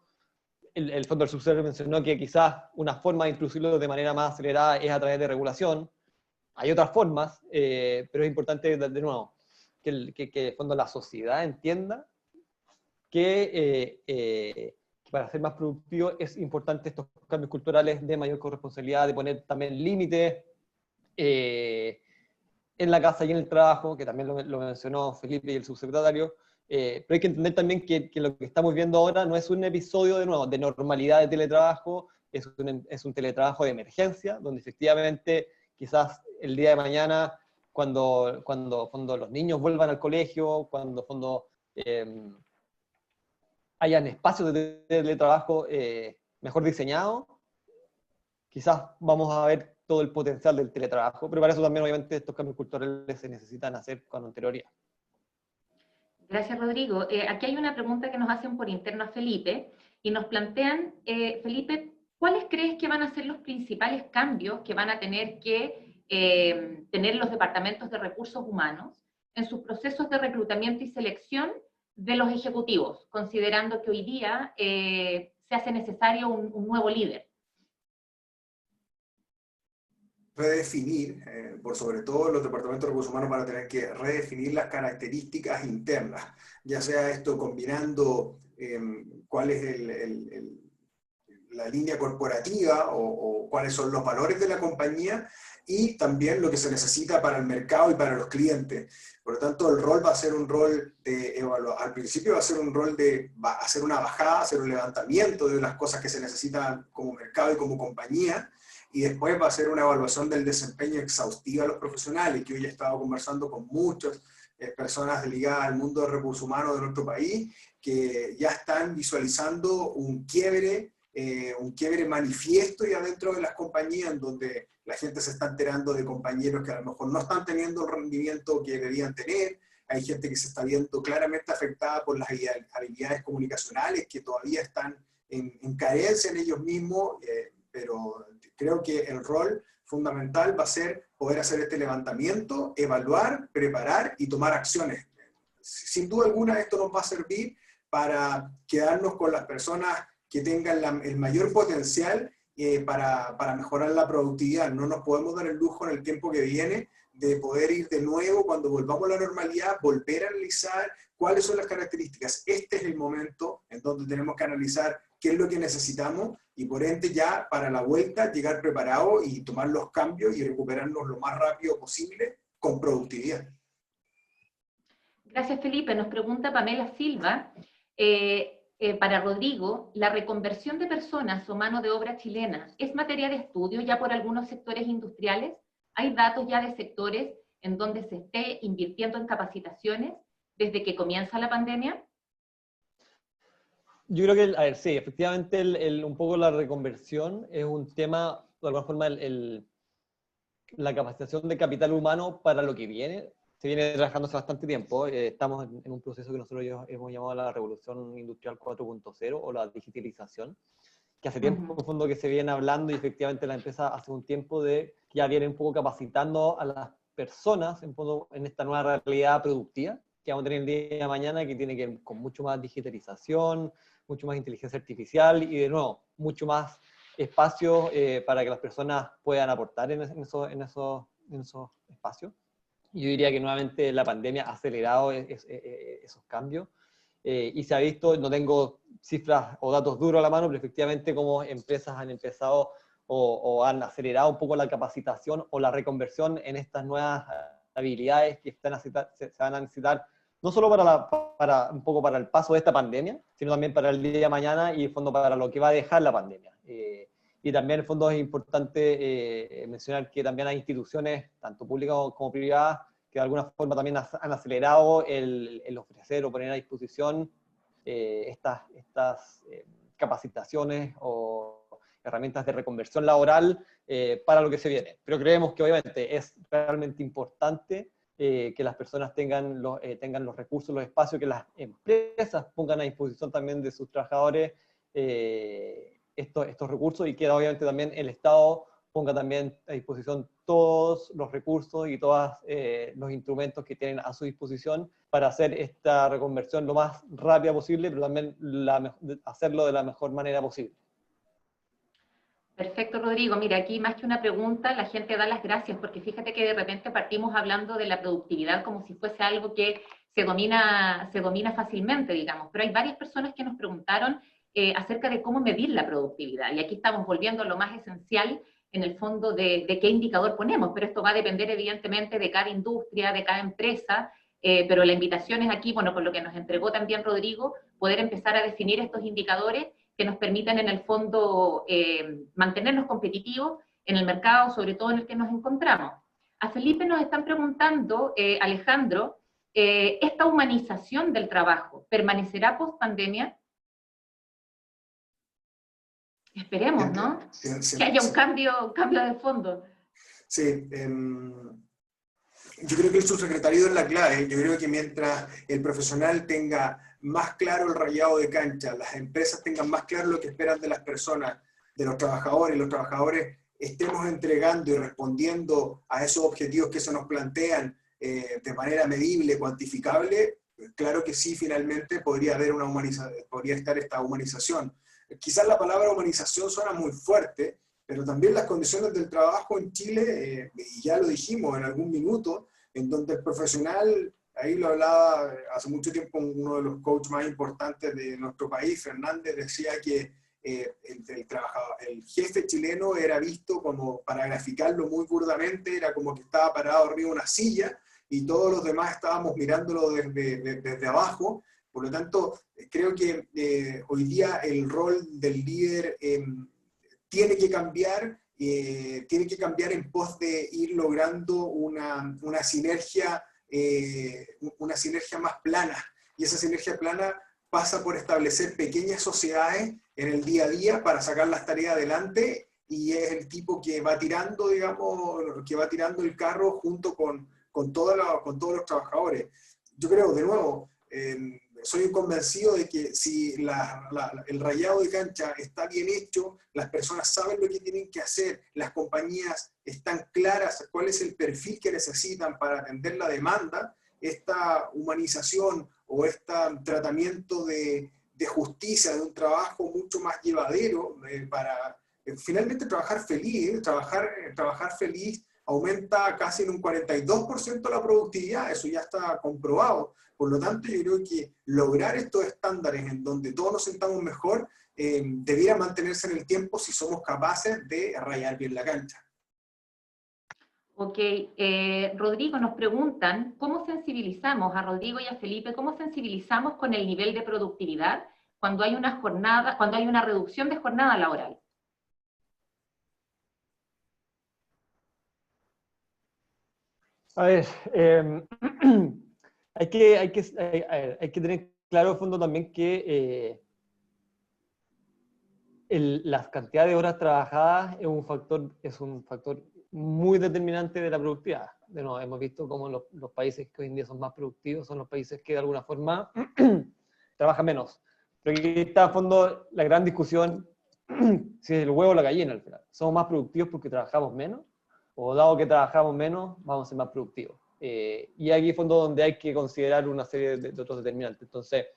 El fondo del subsecretario mencionó que quizás una forma de introducirlo de manera más acelerada es a través de regulación. Hay otras formas, pero es importante, de nuevo, que en fondo la sociedad entienda que para ser más productivo es importante estos cambios culturales de mayor corresponsabilidad, de poner también límites en la casa y en el trabajo, que también lo mencionó Felipe y el subsecretario, pero hay que entender también que lo que estamos viendo ahora no es un episodio de nuevo de normalidad de teletrabajo, es un teletrabajo de emergencia, donde efectivamente quizás el día de mañana, cuando los niños vuelvan al colegio, cuando hayan espacios de teletrabajo mejor diseñados, quizás vamos a ver todo el potencial del teletrabajo, pero para eso también obviamente estos cambios culturales se necesitan hacer con anterioridad. Gracias, Rodrigo. Aquí hay una pregunta que nos hacen por interno a Felipe, y nos plantean, Felipe, ¿cuáles crees que van a ser los principales cambios que van a tener que tener los departamentos de recursos humanos en sus procesos de reclutamiento y selección de los ejecutivos, considerando que hoy día se hace necesario un nuevo líder? Redefinir, por sobre todo los departamentos de recursos humanos van a tener que redefinir las características internas, ya sea esto combinando cuál es la línea corporativa o cuáles son los valores de la compañía, y también lo que se necesita para el mercado y para los clientes. Por lo tanto, el rol va a ser un rol de evaluar. Al principio va a ser un rol de hacer una bajada, hacer un levantamiento de las cosas que se necesitan como mercado y como compañía, y después va a ser una evaluación del desempeño exhaustiva de los profesionales, que hoy he estado conversando con muchas personas ligadas al mundo de recursos humanos de nuestro país, que ya están visualizando un quiebre manifiesto ya dentro de las compañías, en donde la gente se está enterando de compañeros que a lo mejor no están teniendo el rendimiento que deberían tener. Hay gente que se está viendo claramente afectada por las habilidades comunicacionales, que todavía están en carencia en ellos mismos, pero creo que el rol fundamental va a ser poder hacer este levantamiento, evaluar, preparar y tomar acciones. Sin duda alguna esto nos va a servir para quedarnos con las personas que tengan el mayor potencial para mejorar la productividad. No nos podemos dar el lujo en el tiempo que viene de poder ir de nuevo, cuando volvamos a la normalidad, volver a analizar cuáles son las características. Este es el momento en donde tenemos que analizar qué es lo que necesitamos, y por ende ya para la vuelta llegar preparado y tomar los cambios y recuperarnos lo más rápido posible con productividad. Gracias, Felipe. Nos pregunta Pamela Silva, para Rodrigo, ¿la reconversión de personas o mano de obra chilena es materia de estudio ya por algunos sectores industriales? ¿Hay datos ya de sectores en donde se esté invirtiendo en capacitaciones desde que comienza la pandemia? Yo creo que, a ver, sí, efectivamente un poco la reconversión es un tema, de alguna forma, la capacitación de capital humano para lo que viene. Se viene trabajando hace bastante tiempo. Estamos en un proceso que nosotros hemos llamado la Revolución Industrial 4.0 o la digitalización, que hace tiempo, en fondo, que se viene hablando, y efectivamente la empresa hace un tiempo ya viene un poco capacitando a las personas en, fondo, en esta nueva realidad productiva que vamos a tener el día de mañana, que tiene que ver con mucho más digitalización, mucho más inteligencia artificial y, de nuevo, mucho más espacios para que las personas puedan aportar en esos espacios. Yo diría que nuevamente la pandemia ha acelerado esos cambios. Y se ha visto, no tengo cifras o datos duros a la mano, pero efectivamente como empresas han empezado o han acelerado un poco la capacitación o la reconversión en estas nuevas habilidades que se van a necesitar, no solo un poco para el paso de esta pandemia, sino también para el día de mañana y en fondo para lo que va a dejar la pandemia. Y también en el fondo es importante mencionar que también hay instituciones, tanto públicas como privadas, que de alguna forma también han acelerado el ofrecer o poner a disposición estas capacitaciones o herramientas de reconversión laboral para lo que se viene. Pero creemos que obviamente es realmente importante que las personas tengan los recursos, los espacios, que las empresas pongan a disposición también de sus trabajadores estos recursos, y que obviamente también el Estado ponga también a disposición todos los recursos y todos los instrumentos que tienen a su disposición para hacer esta reconversión lo más rápida posible, pero también hacerlo de la mejor manera posible. Perfecto, Rodrigo. Mira, aquí más que una pregunta, la gente da las gracias, porque fíjate que de repente partimos hablando de la productividad como si fuese algo que se domina fácilmente, digamos, pero hay varias personas que nos preguntaron acerca de cómo medir la productividad, y aquí estamos volviendo a lo más esencial, en el fondo, de qué indicador ponemos, pero esto va a depender evidentemente de cada industria, de cada empresa, pero la invitación es aquí, bueno, con lo que nos entregó también Rodrigo, poder empezar a definir estos indicadores que nos permitan en el fondo mantenernos competitivos en el mercado, sobre todo en el que nos encontramos. A Felipe nos están preguntando, Alejandro, ¿esta humanización del trabajo permanecerá post pandemia? Esperemos, ¿no? Sí, que haya un cambio de fondo. Sí, yo creo que el subsecretario es la clave. Yo creo que mientras el profesional tenga más claro el rayado de cancha, las empresas tengan más claro lo que esperan de las personas, de los trabajadores estemos entregando y respondiendo a esos objetivos que se nos plantean de manera medible, cuantificable, claro que sí, finalmente podría estar esta humanización. Quizás la palabra humanización suena muy fuerte, pero también las condiciones del trabajo en Chile, y ya lo dijimos en algún minuto, en donde el profesional, ahí lo hablaba hace mucho tiempo uno de los coaches más importantes de nuestro país, Fernández, decía que el jefe chileno era visto como, para graficarlo muy burdamente, era como que estaba parado arriba de una silla y todos los demás estábamos mirándolo desde abajo. Por lo tanto, creo que hoy día el rol del líder tiene que cambiar en pos de ir logrando una sinergia más plana. Y esa sinergia plana pasa por establecer pequeñas sociedades en el día a día para sacar las tareas adelante, y es el tipo que va tirando, digamos, que va tirando el carro junto con todos los trabajadores. Yo creo, de nuevo, soy convencido de que si el rayado de cancha está bien hecho, las personas saben lo que tienen que hacer, las compañías están claras cuál es el perfil que necesitan para atender la demanda, esta humanización o este tratamiento de justicia, de un trabajo mucho más llevadero para finalmente trabajar feliz. Trabajar feliz aumenta casi en un 42% la productividad, eso ya está comprobado. Por lo tanto, yo creo que lograr estos estándares en donde todos nos sentamos mejor debiera mantenerse en el tiempo si somos capaces de rayar bien la cancha. Ok, Rodrigo, nos preguntan, ¿cómo sensibilizamos a Rodrigo y a Felipe, cómo sensibilizamos con el nivel de productividad cuando hay una reducción de jornada laboral? A ver, hay que tener claro de fondo también que la cantidad de horas trabajadas es un factor muy determinante de la productividad. Hemos visto cómo los países que hoy en día son más productivos son los países que de alguna forma trabajan menos. Pero aquí está a fondo la gran discusión si es el huevo o la gallina al final. ¿Somos más productivos porque trabajamos menos? ¿O dado que trabajamos menos, vamos a ser más productivos? Y aquí es fondo donde hay que considerar una serie de otros determinantes. Entonces,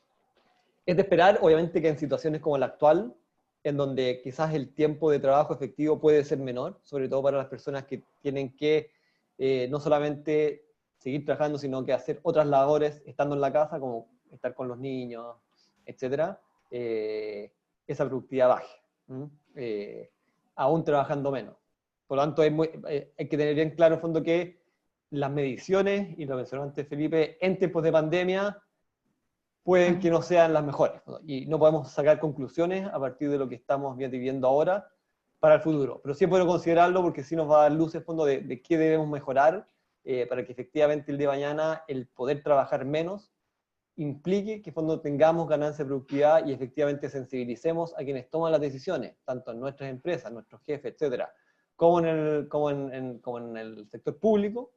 es de esperar, obviamente, que en situaciones como la actual, en donde quizás el tiempo de trabajo efectivo puede ser menor, sobre todo para las personas que tienen que no solamente seguir trabajando, sino que hacer otras labores estando en la casa, como estar con los niños, etcétera, esa productividad baje, aún trabajando menos. Por lo tanto, hay que tener bien claro en el fondo que las mediciones, y lo mencionó antes Felipe, en tiempos de pandemia, pueden que no sean las mejores, ¿no? Y no podemos sacar conclusiones a partir de lo que estamos viviendo ahora para el futuro. Pero sí es bueno considerarlo porque sí nos va a dar luz en fondo de qué debemos mejorar para que efectivamente el día de mañana el poder trabajar menos implique que en fondo tengamos ganancia de productividad y efectivamente sensibilicemos a quienes toman las decisiones, tanto en nuestras empresas, nuestros jefes, etcétera, como en el sector público,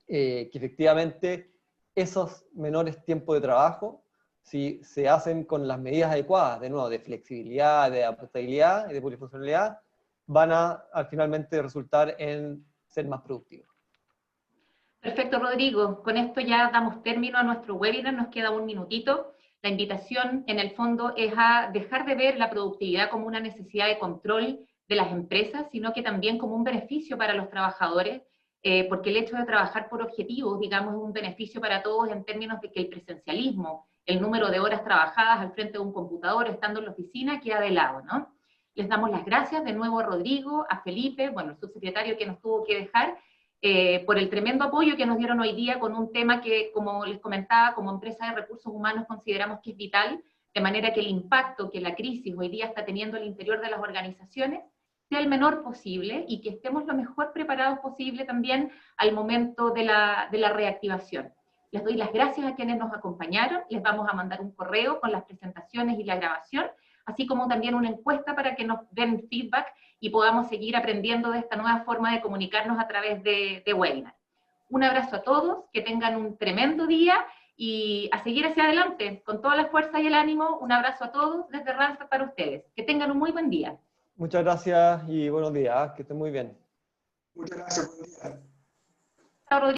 que efectivamente esos menores tiempos de trabajo, si se hacen con las medidas adecuadas, de nuevo, de flexibilidad, de adaptabilidad y de polifuncionalidad, van a finalmente resultar en ser más productivos. Perfecto, Rodrigo. Con esto ya damos término a nuestro webinar, nos queda un minutito. La invitación, en el fondo, es a dejar de ver la productividad como una necesidad de control de las empresas, sino que también como un beneficio para los trabajadores, porque el hecho de trabajar por objetivos, digamos, es un beneficio para todos en términos de que el presencialismo, el número de horas trabajadas al frente de un computador, estando en la oficina, queda de lado, ¿no? Les damos las gracias de nuevo a Rodrigo, a Felipe, bueno, el subsecretario que nos tuvo que dejar, por el tremendo apoyo que nos dieron hoy día con un tema que, como les comentaba, como empresa de recursos humanos consideramos que es vital, de manera que el impacto que la crisis hoy día está teniendo al interior de las organizaciones sea el menor posible y que estemos lo mejor preparados posible también al momento de la reactivación. Les doy las gracias a quienes nos acompañaron, les vamos a mandar un correo con las presentaciones y la grabación, así como también una encuesta para que nos den feedback y podamos seguir aprendiendo de esta nueva forma de comunicarnos a través de webinar. Un abrazo a todos, que tengan un tremendo día y a seguir hacia adelante con toda la fuerza y el ánimo. Un abrazo a todos desde Randstad para ustedes. Que tengan un muy buen día. Muchas gracias y buenos días, que estén muy bien. Muchas gracias, buen día. Chao, Rodrigo.